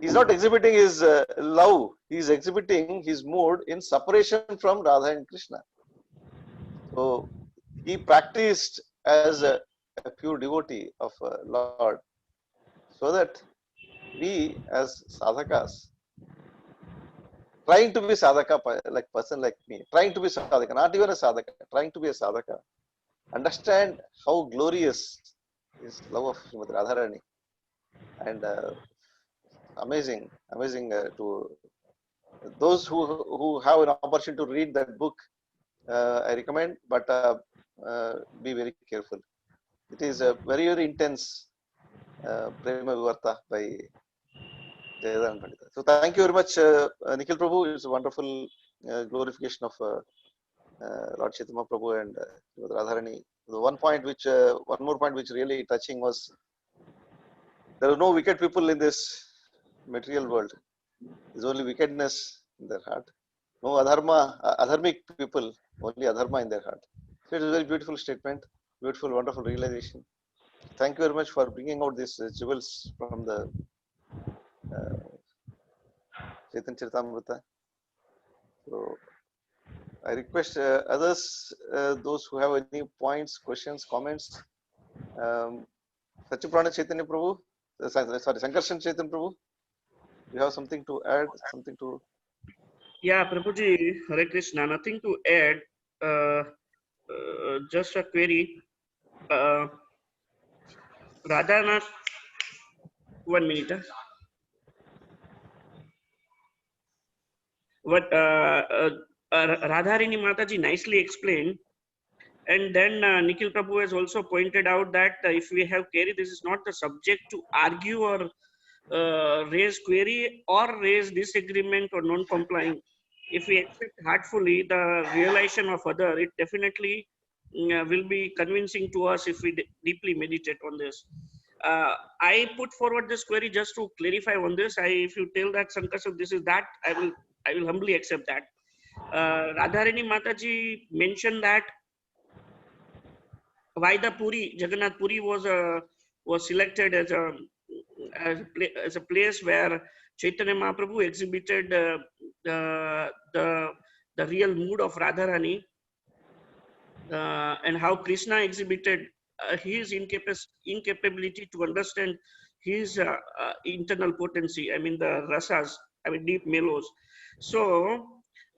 He's not exhibiting his love. He's exhibiting his mood in separation from Radha and Krishna. So he practiced as a pure devotee of Lord, so that we as sadhakas, trying to be sadhaka, like person like me, trying to be sadhaka, not even a sadhaka, trying to be a sadhaka, understand how glorious is love of Srimati Radharani, and amazing to those who have an opportunity to read that book. I recommend, but be very careful. It is a very intense Prema Vivarta by Jagadananda Pandita. So thank you very much, Nikhil Prabhu. It's a wonderful glorification of Lord Chaitanya Prabhu and Radharani. The one more point which really touching was, there are no wicked people in this material world. There's only wickedness in their heart. No adharmic people, only adharma in their heart. So it is a very beautiful statement, beautiful, wonderful realization. Thank you very much for bringing out these jewels from the Chaitanya Charitamrita. So I request others, those who have any points, questions, comments. Sachiprana Chaitanya Prabhu, sorry, Sankarshan Chaitanya Prabhu, you have something to add, something to? Yeah, Prabhuji, Hare Krishna, nothing to add, just a query. Radhanath, 1 minute. What Radharini Mataji nicely explained, and then Nikhil Prabhu has also pointed out that if we have carried, this is not the subject to argue or raise query or raise disagreement or non-complying, if we accept heartfully the realization of other, it definitely will be convincing to us if we deeply meditate on this. I put forward this query just to clarify on this. If you tell that Sankasur this is that, I will humbly accept that. Radharani Mataji mentioned that why the Puri, Jagannath Puri was selected as a place where Chaitanya Mahaprabhu exhibited the real mood of Radharani, and how Krishna exhibited his incapability to understand his internal potency. I mean the rasas, I mean deep mellows. So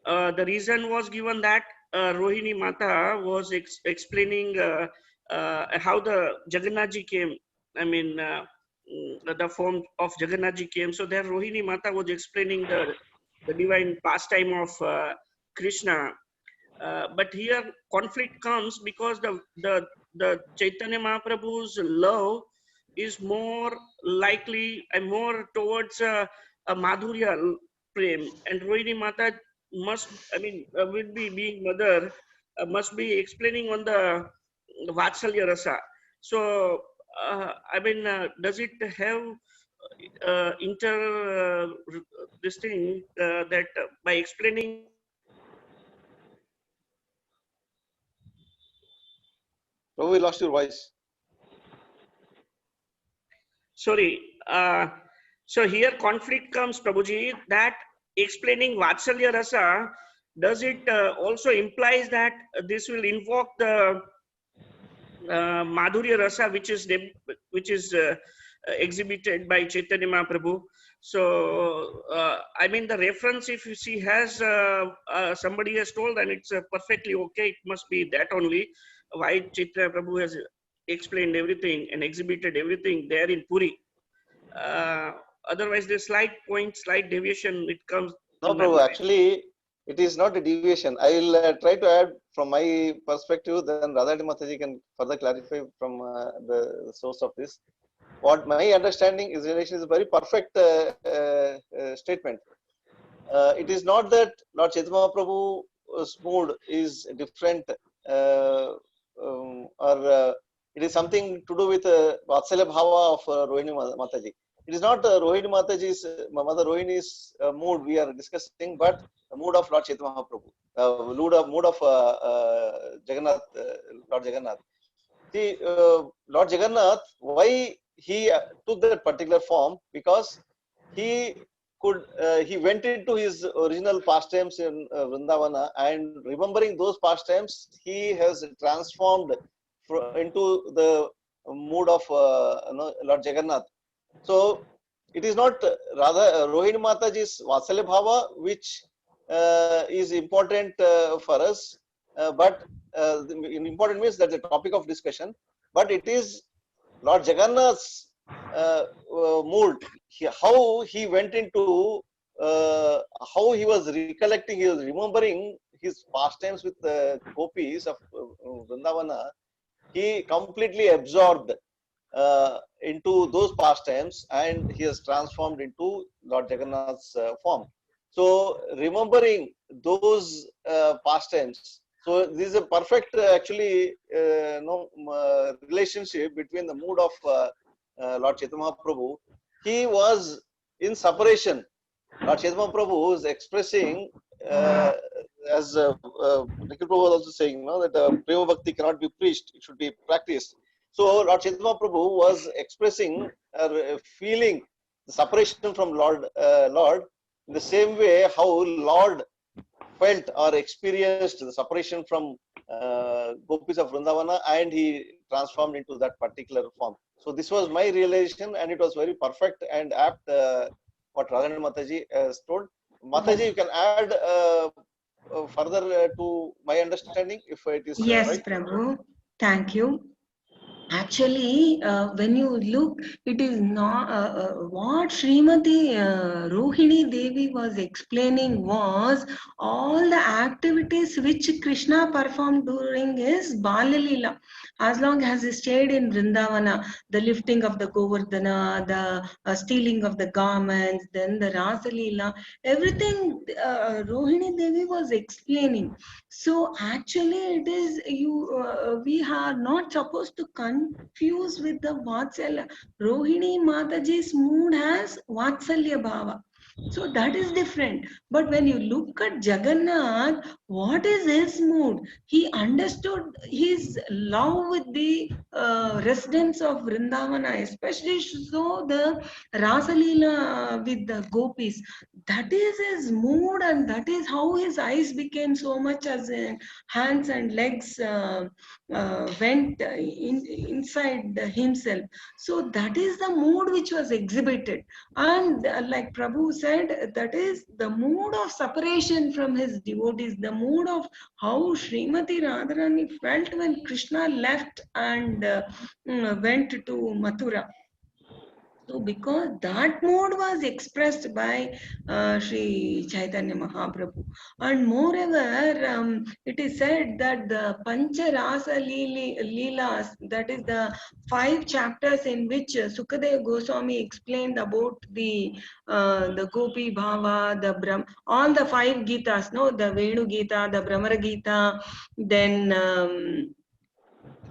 the reason was given that Rohini Mata was explaining how the Jagannathji came. I mean the form of Jagannathji came. So there Rohini Mata was explaining the divine pastime of Krishna. But here conflict comes because the Chaitanya Mahaprabhu's love is more likely and more towards a Madhurya prem, and Rohini Mata must, I mean, will be being mother, must be explaining on the Vatsalya Rasa. So, I mean, does it have this thing that by explaining Prabhu, we lost your voice. sorry, so here conflict comes, Prabhuji, that explaining Vatsalya Rasa, does it also implies that this will invoke the Madhurya Rasa, which is exhibited by Chaitanya Mahaprabhu? So, I mean, the reference, if you see, has somebody has told, and it's perfectly okay. It must be that only. Why Chaitanya Prabhu has explained everything and exhibited everything there in Puri. Otherwise, there's slight deviation. It comes. No, Prabhu, actually, it is not a deviation. I will try to add from my perspective, then Radharani Mataji can further clarify from the source of this. What my understanding is, relation is a very perfect statement. It is not that Lord Chaitanya Mahaprabhu's mood is different, or it is something to do with Vatsalya Bhava of Rohini Mataji. It is not Rohini Mataji's, Mother Rohini's mood we are discussing, but the mood of Lord Chaitanya Mahaprabhu, mood of Jagannath, Lord Jagannath. See, Lord Jagannath, why he took that particular form? Because he went into his original pastimes in Vrindavana, and remembering those pastimes, he has transformed into the mood of Lord Jagannath. So it is not rather Rohini Mataji's Vatsalya Bhava which is important for us, but important means that's the topic of discussion. But it is Lord Jagannath's mood, how he went into, how he was recollecting, he was remembering his pastimes with the gopis of Vrindavana. He completely absorbed into those pastimes, and he has transformed into Lord Jagannath's form. So remembering those pastimes, so this is a perfect actually relationship between the mood of Lord Chaitanya Mahaprabhu. He was in separation. Lord Chaitanya Mahaprabhu is expressing, as Nikhil Prabhu was also saying, that Prema Bhakti cannot be preached, it should be practiced. So Lord Chaitanya Mahaprabhu was expressing feeling the separation from Lord in the same way how Lord felt or experienced the separation from gopis of Vrindavana, and he transformed into that particular form. So this was my realization, and it was very perfect and apt what Radharani Mataji has told. Mataji, you can add further to my understanding if it is Yes, right. Prabhu. Thank you. Actually, when you look, it is not what Srimati Rohini Devi was explaining was all the activities which Krishna performed during his Balalila. As long as he stayed in Vrindavana, the lifting of the Govardhana, the stealing of the garments, then the Rasalila, everything Rohini Devi was explaining. So actually, it is we are not supposed to confuse with the Vatsalya. Rohini Mataji's mood has Vatsalya Bhava. So that is different. But when you look at Jagannath, what is his mood? He understood his love with the residents of Vrindavana, especially so the Rasalila with the gopis. That is his mood, and that is how his eyes became so much as in hands and legs went inside himself. So that is the mood which was exhibited. And like Prabhu said, that is the mood of separation from his devotees, the mood of how Srimati Radharani felt when Krishna left and went to Mathura. So because that mood was expressed by Sri Chaitanya Mahaprabhu, and moreover, it is said that the Pancharasa Leelas, that is the 5 chapters in which Sukadev Goswami explained about the Gopi Bhava, the all the 5 Gitas, no, the Venu Gita, the Brahmara Gita, then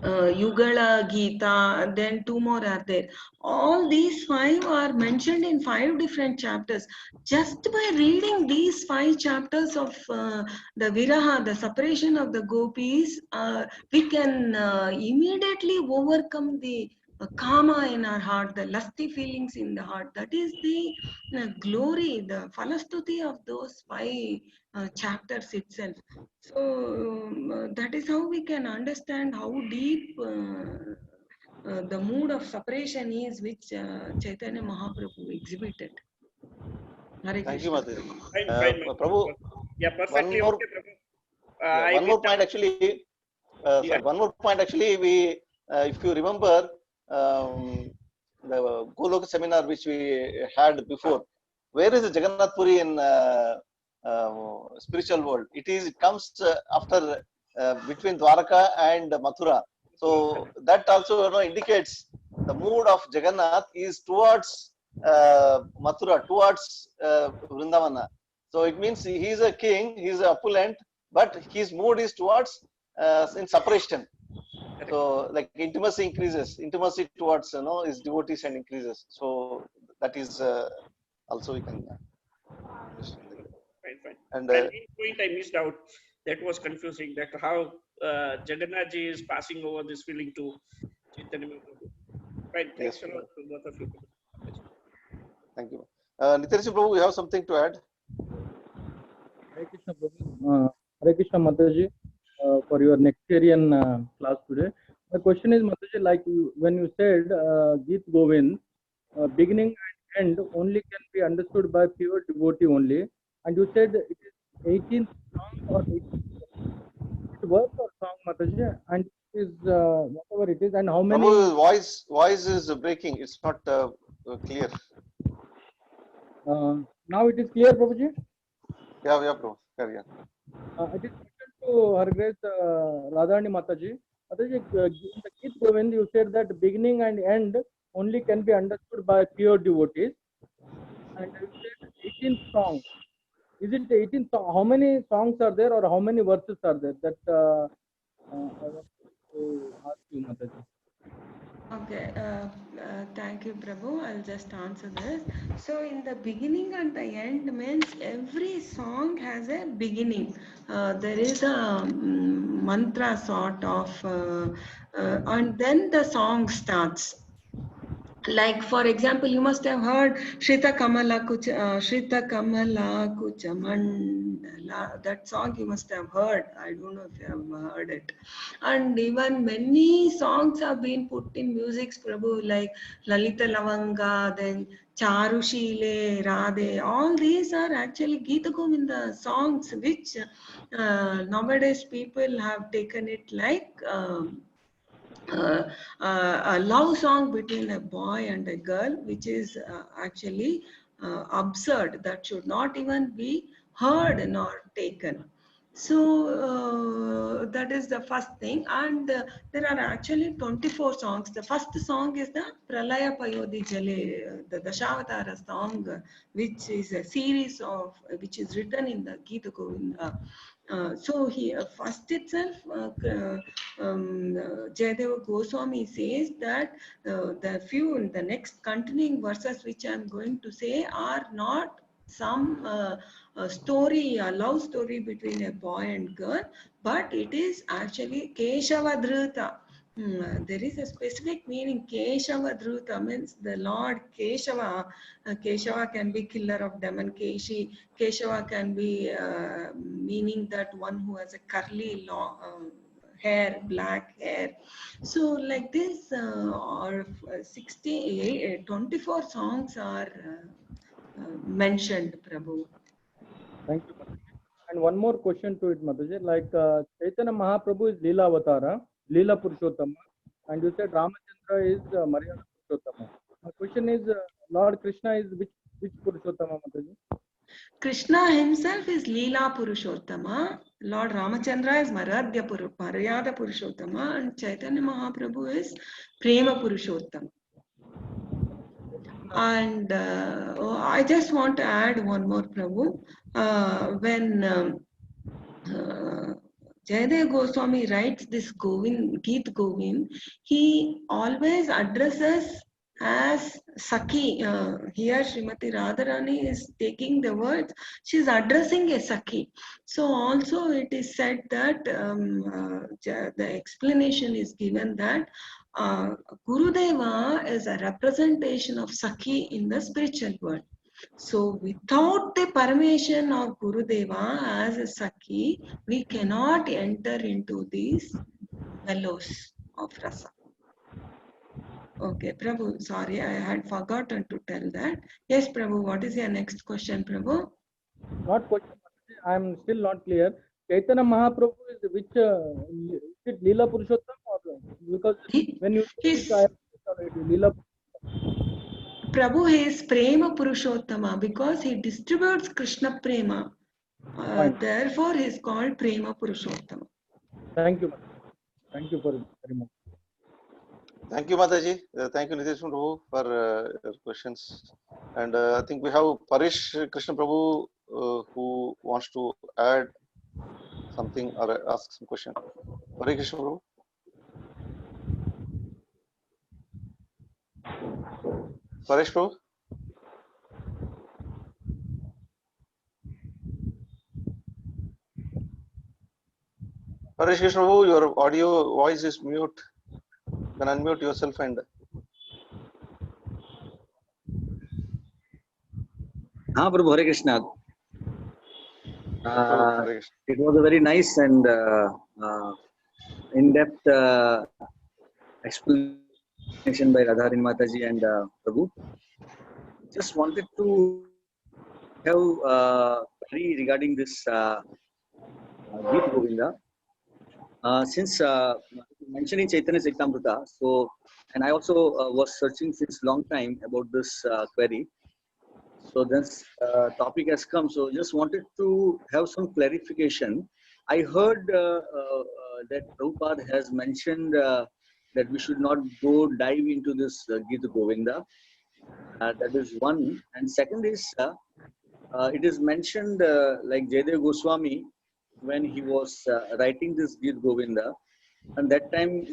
Yugala Gita, and then 2 more are there. All these 5 are mentioned in 5 different chapters. Just by reading these 5 chapters of the Viraha, the separation of the gopis, we can immediately overcome the kama in our heart, the lusty feelings in the heart. That is the glory, the falastuti of those 5 chapters itself. So that is how we can understand how deep the mood of separation is which Chaitanya Mahaprabhu exhibited. Hare Thank you, Krishna. Mataji. Fine, fine. Prabhu, Yeah, perfectly more- okay, Prabhu. yeah, one more point actually. Yeah. One more point actually. We, if you remember, the Golok seminar which we had before, where is the Jagannath Puri in spiritual world? It comes after between Dwaraka and Mathura. So that also indicates the mood of Jagannath is towards Mathura, towards Vrindavana. So it means he is a king, he is an opulent, but his mood is towards in separation. So like intimacy increases, intimacy towards his devotees and increases. So that is also we can understand. Fine, fine. And And one point I missed out that was confusing, that how Jagannath ji is passing over this feeling to Chaitanya Mahaprabhu. Fine, thanks yes, a lot to both of you. thank you. Nityanji Prabhu, you have something to add? Hare Krishna Prabhu. Hare Krishna Mataji, for your Nectarian class today. My question is, Mataji, like when you said Geet Govind, beginning and end only can be understood by pure devotee only, and you said it is 18th song or 18th verse or song, Mataji, and it is whatever it is, and how many? Prabhu, voice is breaking. It's not clear. Now it is clear, Prabhuji. Yeah, Prabhu. Carry on. It is written to Her Grace Radharani Mataji. Mataji, in the Geet Govind, you said that beginning and end only can be understood by pure devotees. And you said 18th song. Is it 18th song? How many songs are there, or how many verses are there? That I want to ask you, Mataji. Okay, thank you, Prabhu. I'll just answer this. So, in the beginning and the end means every song has a beginning. There is a mantra sort of, and then the song starts. Like for example, you must have heard Shrita Kamala Kucha Mandala. That song you must have heard. I don't know if you have heard it. And even many songs have been put in music, Prabhu, like Lalita Lavanga, then Charushile, Radhe. All these are actually Gita Govinda songs, which nowadays people have taken it like a love song between a boy and a girl, which is actually absurd, that should not even be heard nor taken. So that is the first thing. And there are actually 24 songs. The first song is the Pralaya Payodi Jale, the Dashavatara song, which is a series of, which is written in the Gita Govinda. So he first itself, Jayadeva Goswami says that the next continuing verses which I am going to say are not some story, a love story between a boy and girl, but it is actually Keshava Dhruta. There is a specific meaning. Keshava Dhruta means the Lord Keshava. Keshava can be killer of demon. Keshava can be meaning that one who has a curly long hair, black hair. So like this, or 24 songs are mentioned, Prabhu. Thank you, Mataji. And one more question to it, Mataji. Like Chaitanya Mahaprabhu is Leela Avatara, Leela Purushottama, and you said Ramachandra is Maryada Purushottama. My question is, Lord Krishna is which Purushottama, Mataji? Krishna himself is Leela Purushottama. Lord Ramachandra is Maryada Purushottama, and Chaitanya Mahaprabhu is Prema Purushottama. And I just want to add one more, Prabhu. When Jayadeva Goswami writes this Geet Govind, he always addresses as Sakhi. Here Srimati Radharani is taking the words, she is addressing a Sakhi. So also it is said that the explanation is given that Gurudeva is a representation of Sakhi in the spiritual world. So without the permission of Gurudeva as a Sakhi, we cannot enter into these mellows of rasa. Okay, Prabhu, sorry, I had forgotten to tell that. Yes, Prabhu, what is your next question, Prabhu? Not question, Mataji. I am still not clear. Chaitanya Mahaprabhu is which? Is it Leela Purushottam or because when you say this, I have already Leela. Prabhu is Prema Purushottama because he distributes Krishna Prema. Therefore, he is called Prema Purushottama. Thank you, Mataji. Thank you for very much. Thank you, Mataji. Thank you, Nitish Prabhu, for your questions. And I think we have Parish Krishna Prabhu who wants to add something or ask some question. Parish Krishna Prabhu. Parish Prabhu. Parish Krishna Prabhu, your audio voice is mute. You can unmute yourself and. Prabhu, Hare Krishna. Hare Krishna. It was a very nice and in-depth explanation by Radharani Mataji and Prabhu. Just wanted to have query regarding this Geet Govinda. Since mentioning Chaitanya Charitamrita, so and I also was searching since long time about this query. So this topic has come. So just wanted to have some clarification. I heard that Prabhupada has mentioned that we should not go dive into this Gita Govinda. That is one. And second is, it is mentioned like Jayadeva Goswami, when he was writing this Gita Govinda, and that time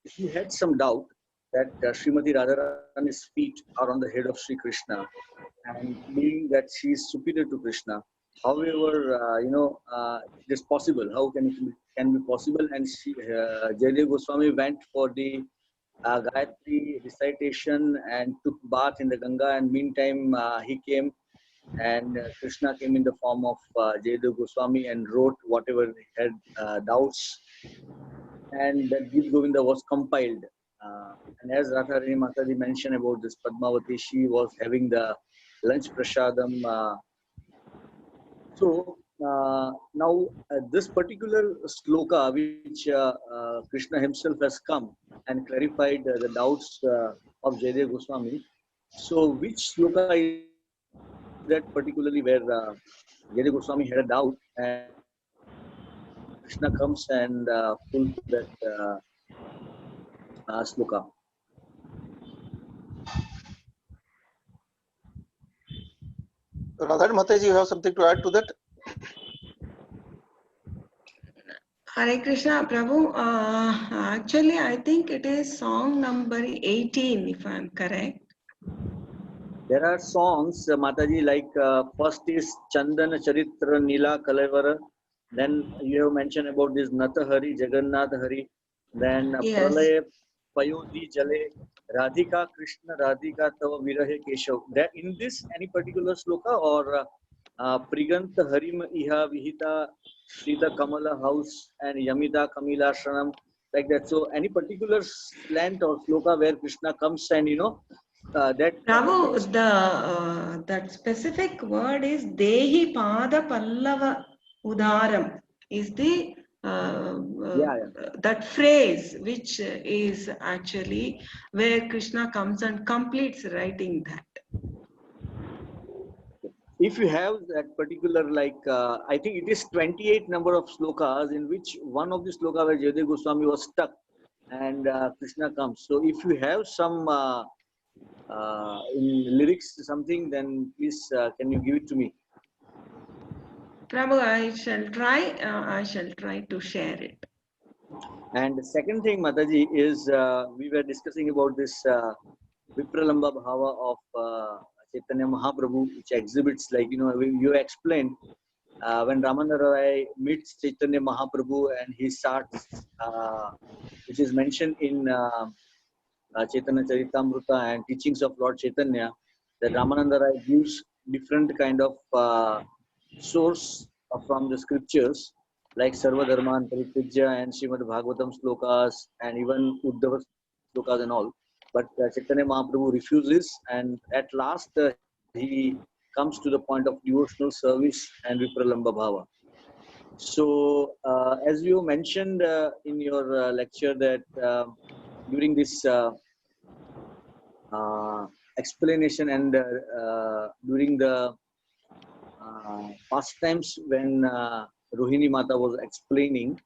he had some doubt that Srimati Radharani's feet are on the head of Sri Krishna, and meaning that she is superior to Krishna. However, it is possible. How can it be possible? And Jayadeva Goswami went for the Gayatri recitation and took bath in the Ganga, and meantime he came, and Krishna came in the form of Jayadeva Goswami and wrote whatever he had doubts, and that Gita Govinda was compiled. And as Radharani Mataji mentioned about this Padmavati, she was having the lunch prasadam. So now this particular sloka, which Krishna himself has come and clarified the doubts of Jayadeva Goswami. So, which sloka is that particularly where Jayadeva Goswami had a doubt and Krishna comes and fulfills that sloka? Radharani Mataji, you have something to add to that? Hare Krishna, Prabhu. Actually, I think it is song number 18, if I'm correct. There are songs, Mataji, like first is Chandana Charitra Nila Kalavara. Then you have mentioned about this Natha Hari, Jagannath Hari. Then Yes. Pralaya Payodi Jale, Radhika Krishna, Radhika Tava Virahe Keshav. That in this any particular sloka or Priganta Harim Iha Vihita Shrita Kamala House and Yamita Kamila Shranam, like that. So any particular slant or sloka where Krishna comes and that Prabhu, that specific word is Dehi Pada Pallava Udaram is the that phrase which is actually where Krishna comes and completes writing that. If you have that particular, like I think it is 28 number of slokas, in which one of the sloka where Jayadeva Goswami was stuck and Krishna comes. So if you have some in lyrics something, then please can you give it to me? Prabhu, I shall try to share it. And the second thing, Mataji, is we were discussing about this Vipralamba Bhava of Chaitanya Mahaprabhu, which exhibits, like, you explained when Ramananda Rai meets Chaitanya Mahaprabhu and he starts, which is mentioned in Chaitanya Charitamrita and teachings of Lord Chaitanya, that Ramananda Rai gives different kind of source from the scriptures, like Sarva Dharman Paritijya and Srimad Bhagavatam slokas and even Uddhava slokas and all. But Chaitanya Mahaprabhu refuses, and at last he comes to the point of devotional service and Vipralamba Bhava. So, as you mentioned in your lecture, that during this explanation and during the past times when Rohini Mata was explaining,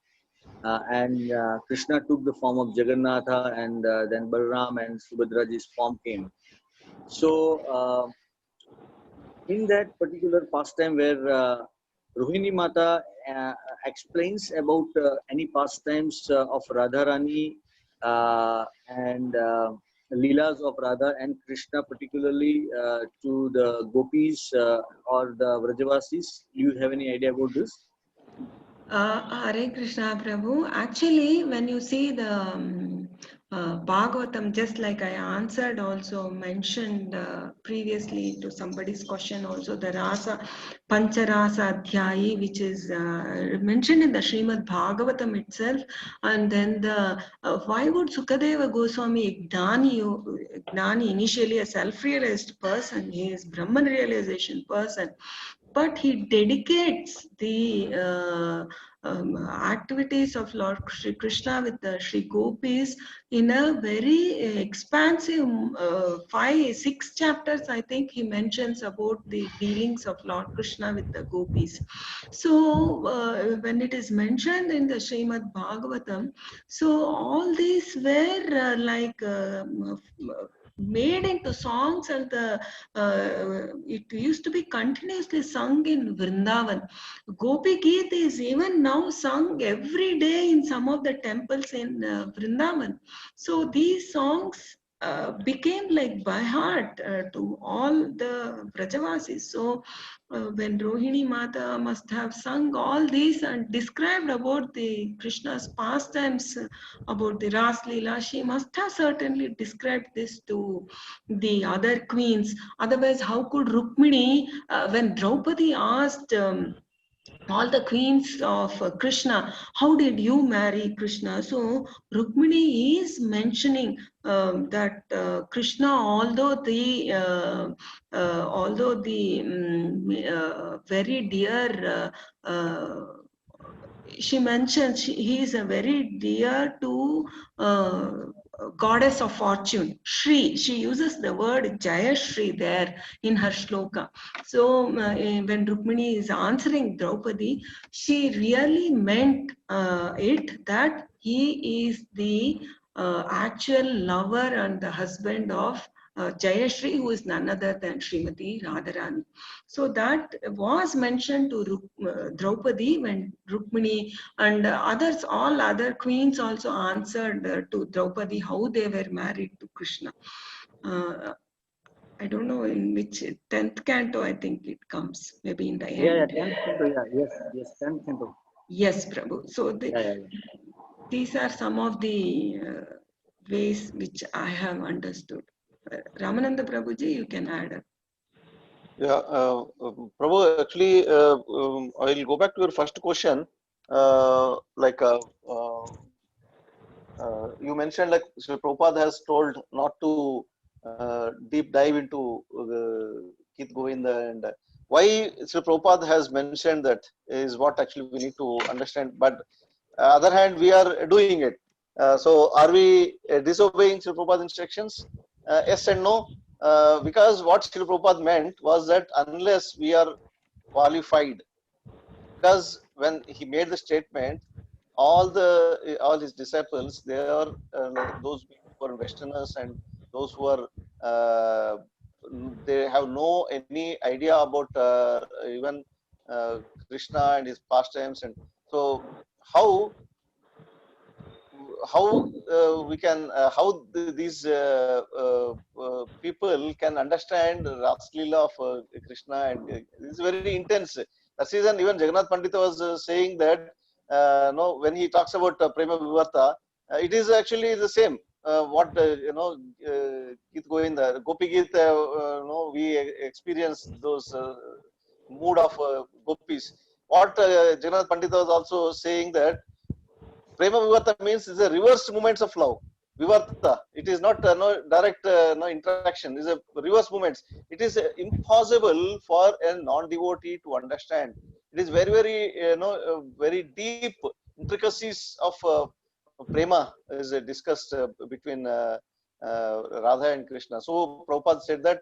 and Krishna took the form of Jagannatha, and then Balaram and Subhadraji's form came. So, in that particular pastime where Rohini Mata explains about any pastimes of Radharani and Leelas of Radha and Krishna, particularly to the gopis or the Vrajavasis, do you have any idea about this? Hare Krishna, Prabhu. Actually, when you see the Bhagavatam, just like I answered, also mentioned previously to somebody's question, also the Rasa Pancharasa Adhyayi, which is mentioned in the Srimad Bhagavatam itself, and then the why would Sukadeva Goswami Gnani, initially a self-realized person, he is Brahman realization person, but he dedicates the activities of Lord Shri Krishna with the Shri Gopis in a very expansive 5-6 chapters. I think he mentions about the dealings of Lord Krishna with the gopis. So when it is mentioned in the Srimad Bhagavatam, so all these were made into songs, and it used to be continuously sung in Vrindavan. Gopi Geet is even now sung every day in some of the temples in Vrindavan. So these songs became like by heart to all the Brajavasis. So when Rohini Mata must have sung all these and described about the Krishna's pastimes, about the Ras Leela, she must have certainly described this to the other queens. Otherwise, how could Rukmini, when Draupadi asked all the queens of Krishna, how did you marry Krishna? So Rukmini is mentioning that Krishna, although the very dear, she mentions he is a very dear to goddess of fortune, Shri. She uses the word Jaya Shri there in her shloka. So when Rukmini is answering Draupadi, she really meant it that he is the actual lover and the husband of Jayashri, who is none other than Srimati Radharani. So that was mentioned to Draupadi when Rukmini and others, all other queens also answered to Draupadi how they were married to Krishna. I don't know in which 10th canto I think it comes, maybe in the end. 10th canto, yes, 10th canto. Yes, Prabhu. So these are some of the ways which I have understood. Ramananda Prabhuji, you can add. Yeah, Prabhu, actually, I will go back to your first question. You mentioned like Sri Prabhupada has told not to deep dive into Gita Govinda, and why Sri Prabhupada has mentioned that is what actually we need to understand. But other hand, we are doing it. So are we disobeying Sri Prabhupada's instructions? Yes and no. Because what Sri Prabhupada meant was that unless we are qualified, because when he made the statement, all his disciples, they are like those who are Westerners and those who are they have no any idea about even Krishna and his pastimes, and so how we can these people can understand Ras Leela of Krishna, and it's very intense. That's the reason even Jagannath Pandita was saying that no, when he talks about Prema Vivarta, it is actually the same. What Gita Govinda, Gopi Gita, no, we experience those mood of gopis. What Jagannath Pandita was also saying that Prema Vivarta means is a reverse movements of love. Vivarta, it is not no direct no interaction. It's a reverse movements. It is impossible for a non-devotee to understand. It is very very deep intricacies of prema is discussed between Radha and Krishna. So Prabhupada said that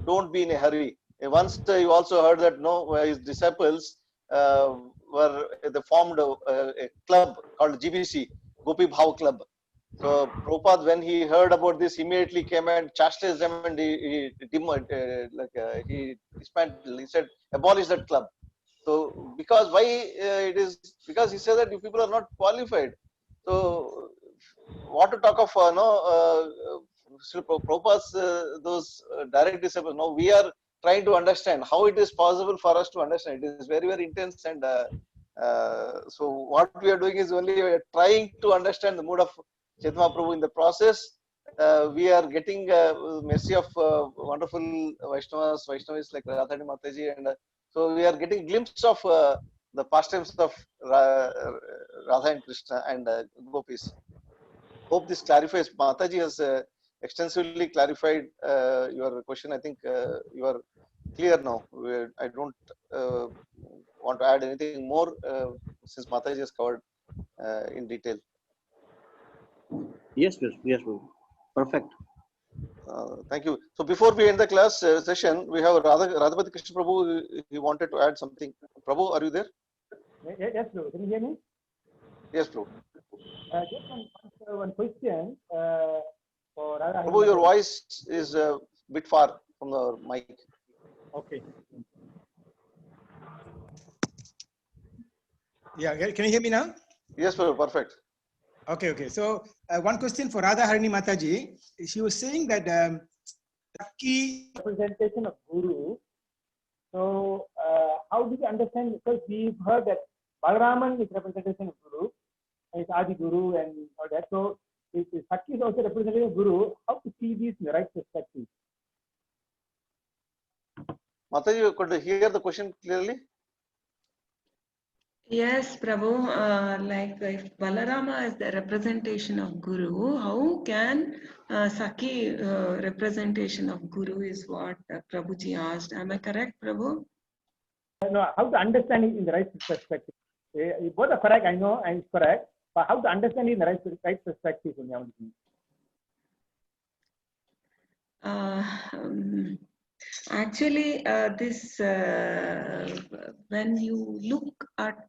don't be in a hurry. Once you also heard that no, his disciples they formed a club called GBC, Gopi Bhav Club. So Prabhupada, when he heard about this, immediately came and chastised them, and he dismantled. He said, abolish that club. So because why it is because he said that if people are not qualified, so what to talk of Prabhupada's those direct disciples. No, we are trying to understand how it is possible for us to understand. It is very intense, and so what we are doing is only we are trying to understand the mood of Chaitanya Prabhu in the process. We are getting mercy of wonderful Vaishnavis like Radharani Mataji, and so we are getting a glimpse of the pastimes of Radha and Krishna and Gopis. Hope this clarifies. Mataji has extensively clarified your question. I think you are clear now. I don't want to add anything more since Mataji has covered in detail. Yes, perfect. Thank you. So before we end the class session, we have Radhapati Krishna Prabhu. He wanted to add something. Prabhu, are you there? Yes, Prabhu. Can you hear me? Yes, Prabhu. Just one question for Radha. Prabhu, your voice is a bit far from the mic. Okay. Yeah, can you hear me now? Yes, Prabhu, perfect. Okay. So one question for Radharani Mataji. She was saying that key representation of Guru. So how do you understand? Because we've heard that Balaraman is representation of Guru, is Adi Guru and all that. So if Sakhi is also representation of Guru, how to see these in the right perspective? Mataji, you could hear the question clearly? Yes, Prabhu. Like if Balarama is the representation of Guru, how can Sakhi representation of Guru is what Prabhuji asked. Am I correct, Prabhu? No, how to understand it in the right perspective. Both are correct, I know, and it's correct, but how to understand it in the right perspective? Actually, this when you look at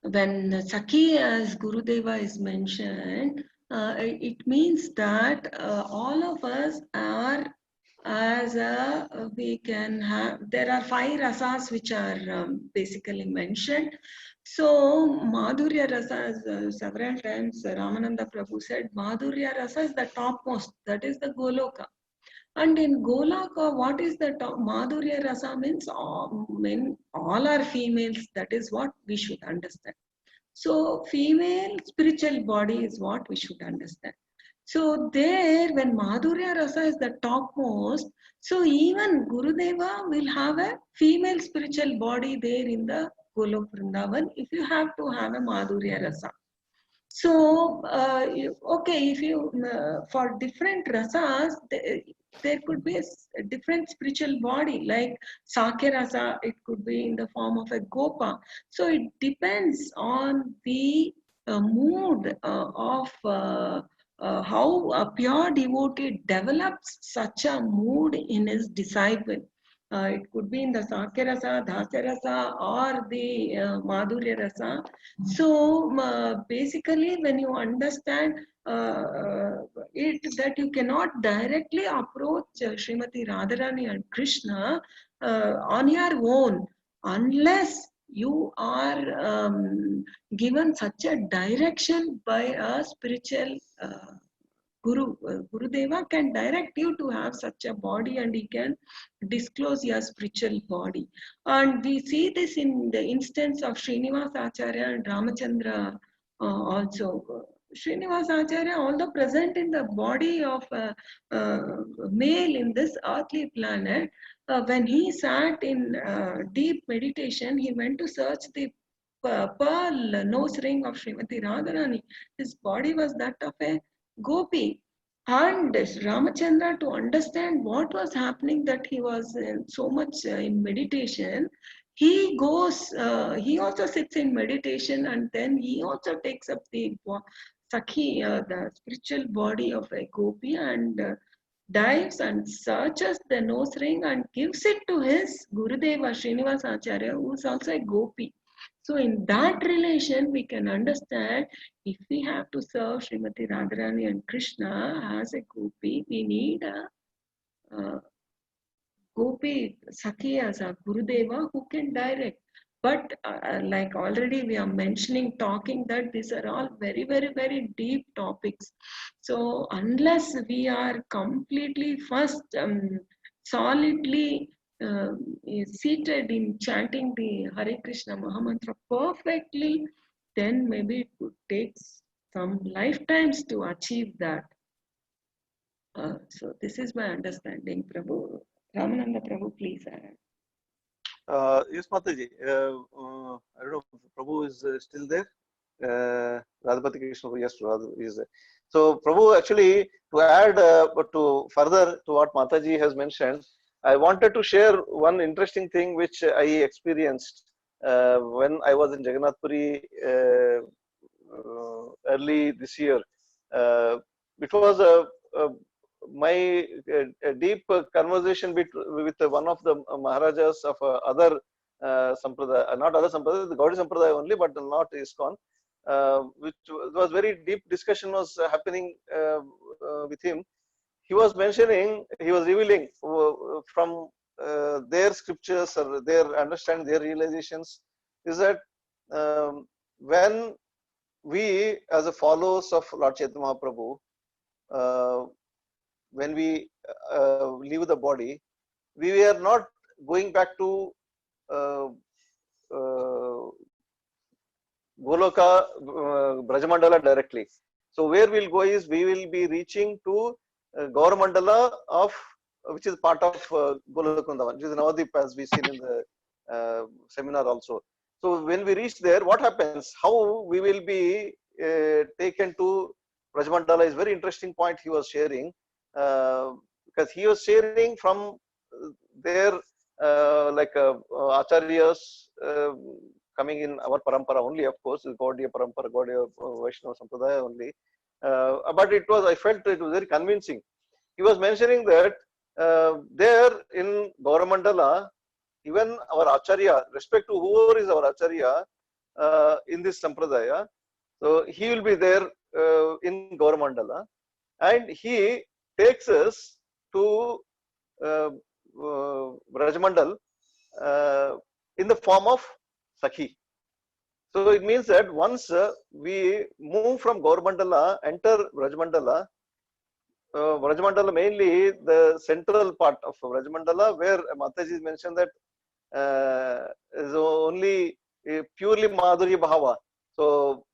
when Sakhi as Gurudeva is mentioned, it means that all of us are as we can have, there are 5 rasas which are basically mentioned. So Madhurya Rasa, several times Ramananda Prabhu said, Madhurya Rasa is the topmost, that is the Goloka. And in Golaka, what is the Madhurya Rasa means? All are females, that is what we should understand. So female spiritual body is what we should understand. So there, when Madhurya Rasa is the topmost, so even Gurudeva will have a female spiritual body there in the Golok Vrindavan if you have to have a Madhurya Rasa. So, okay, if you, for different rasas, there could be a different spiritual body, like Sakya Rasa, it could be in the form of a Gopa. So it depends on the mood of how a pure devotee develops such a mood in his disciple. It could be in the Sakya Rasa, Dhasya Rasa, or the Madhurya Rasa. So basically, when you understand it, that you cannot directly approach Srimati Radharani and Krishna on your own, unless you are given such a direction by a spiritual Guru. Gurudeva can direct you to have such a body, and he can disclose your spiritual body. And we see this in the instance of Srinivas Acharya and Ramachandra also. Srinivas Acharya, although present in the body of a male in this earthly planet, when he sat in deep meditation, he went to search the pearl nose ring of Srimati Radharani. His body was that of a gopi. And Ramachandra, to understand what was happening, that he was so much in meditation, he goes, he also sits in meditation, and then he also takes up the Sakhi, the spiritual body of a gopi, and dives and searches the nose ring and gives it to his Gurudeva Srinivas Acharya, who is also a gopi. So in that relation, we can understand, if we have to serve Srimati Radharani and Krishna as a gopi, we need a gopi Sakhi as a Gurudeva who can direct. But like already we are mentioning, talking, that these are all very, very, very deep topics. So unless we are completely first solidly seated in chanting the Hare Krishna Mahamantra perfectly, then maybe it would take some lifetimes to achieve that. So this is my understanding, Prabhu. Ramananda Prabhu, please add. Yes, Mataji. I don't know if Prabhu is still there. Radhapati Krishna, yes, Radha is there. So, Prabhu, actually, to add to further to what Mataji has mentioned, I wanted to share one interesting thing which I experienced when I was in Jagannath Puri early this year. It was my deep conversation with one of the Maharajas of other Sampradaya, not other Sampradaya, the Gaudiya Sampradaya only, but not ISKCON, which was very deep discussion was happening with him. He was mentioning, he was revealing from their scriptures or their understanding, their realizations, is that when we as a followers of Lord Chaitanya Mahaprabhu, when we leave the body, we are not going back to Goloka Brajamandala directly. So where we'll go is we will be reaching to Gauramandala of which is part of Golok Vrindavan, which is Navadip, as we seen in the seminar also. So when we reach there, what happens? How we will be taken to Brajmandala is very interesting point he was sharing, because he was sharing from their like acharyas coming in our parampara only, of course, Gaudiya parampara, Gaudiya Vaishnava Sampradaya only. But it was, I felt it was very convincing. He was mentioning that there in Gauramandala, even our acharya, respect to whoever is our acharya in this sampradaya, so he will be there in Gauramandala, and he takes us to Brajmandal in the form of Sakhi. So it means that once we move from Gauramandala, enter Brajmandala, Brajmandala mainly the central part of Brajmandala, where Mataji mentioned that is only purely Madhurya Bhava. So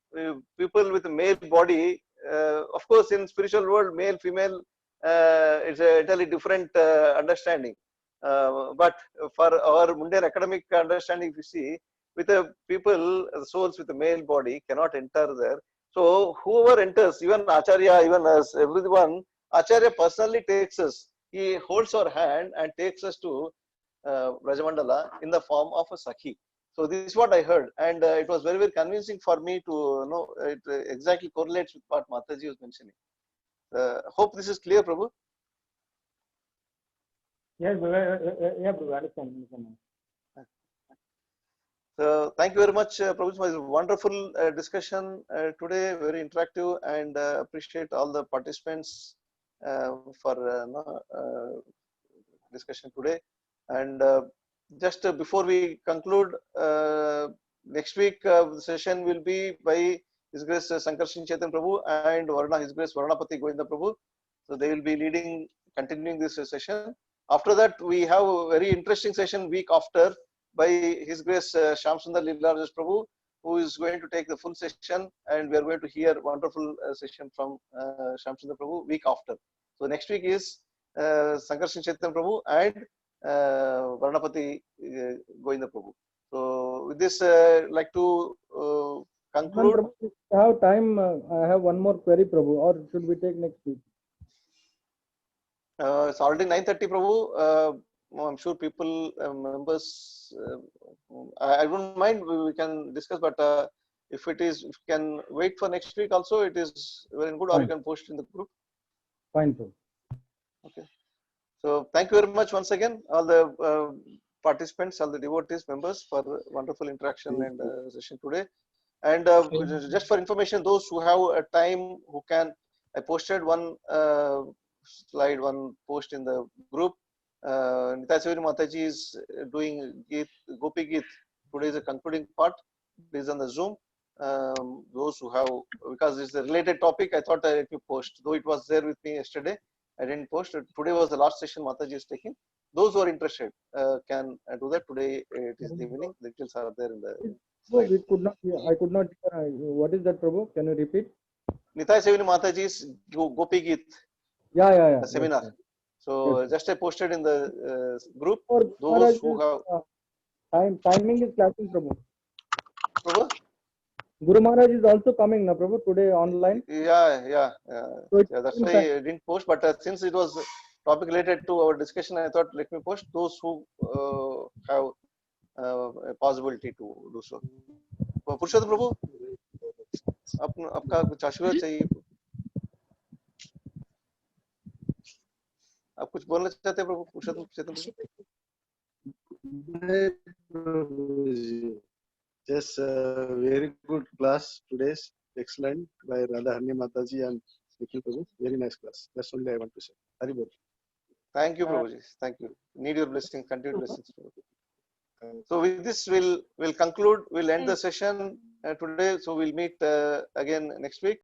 people with male body, of course, in spiritual world, male, female, it's a entirely different understanding. But for our mundane academic understanding, if you see, with the people, souls with the male body cannot enter there. So whoever enters, even Acharya, even us, everyone, Acharya personally takes us. He holds our hand and takes us to Brajmandala in the form of a Sakhi. So this is what I heard, and it was very, very convincing for me to know it exactly correlates with what Mataji was mentioning. Hope this is clear, Prabhu. Yes, Prabhu, understand. So thank you very much, Prabhu, for this wonderful discussion today, very interactive, and appreciate all the participants for discussion today. And just before we conclude, next week the session will be by His Grace Sankar Singh Chetan Prabhu and His Grace Varnapati Govinda Prabhu. So they will be leading, continuing this session. After that, we have a very interesting session week after by His Grace Shamsundar Leela Prabhu, who is going to take the full session, and we are going to hear wonderful session from Shamsundar Prabhu week after. So next week is Sankar Singh Chetan Prabhu and Varnapati Govinda Prabhu. So with this, like to conclude. Prabhu, if you have time, I have one more query, Prabhu, or should we take next week? It's already 9:30, Prabhu. I'm sure people, members, I don't mind, we can discuss, but if it is, if you can wait for next week also, it is very good, or you can post in the group. Fine, Prabhu. Okay. So thank you very much once again, all the participants, all the devotees, members, for wonderful interaction and session today. And just for information, those who have a time, who can, I posted one slide, one post in the group. Nitai Severi Mataji is doing Gopi Geet. Today is the concluding part. It is on the Zoom. Those who have, because it's a related topic, I thought I let me post. Though it was there with me yesterday, I didn't post it. Today was the last session Mataji is taking. Those who are interested can do that. Today it is the evening. The details are there in the slide. We could not. I could not. What is that, Prabhu? Can you repeat? Nitai Severi Mataji's Gopi Geet. Yeah. Seminar. Yes. So Yes. just I posted in the group. Or Those who have timing is clashing, Prabhu. Prabhu? Guru Maharaj is also coming, na Prabhu, today online. Yeah. So Yeah, that's why I didn't post. But since it was topic related to our discussion, I thought let me post. Those who have a possibility to do so. Purushottam Prabhu, आपका कुछ आशीर्वाद चाहिए? आप कुछ बोलना चाहते हैं प्रभु? पुरुषोत्तम प्रभु? Just very good class today's, excellent by Radharani Mataji and Nikhil Prabhu. Very nice class. That's only I want to say. Hari Bol. Thank you, Prabhuji. Thank you. Need your blessings, continued blessings. So with this, we'll conclude. We'll end the session today. So we'll meet again next week.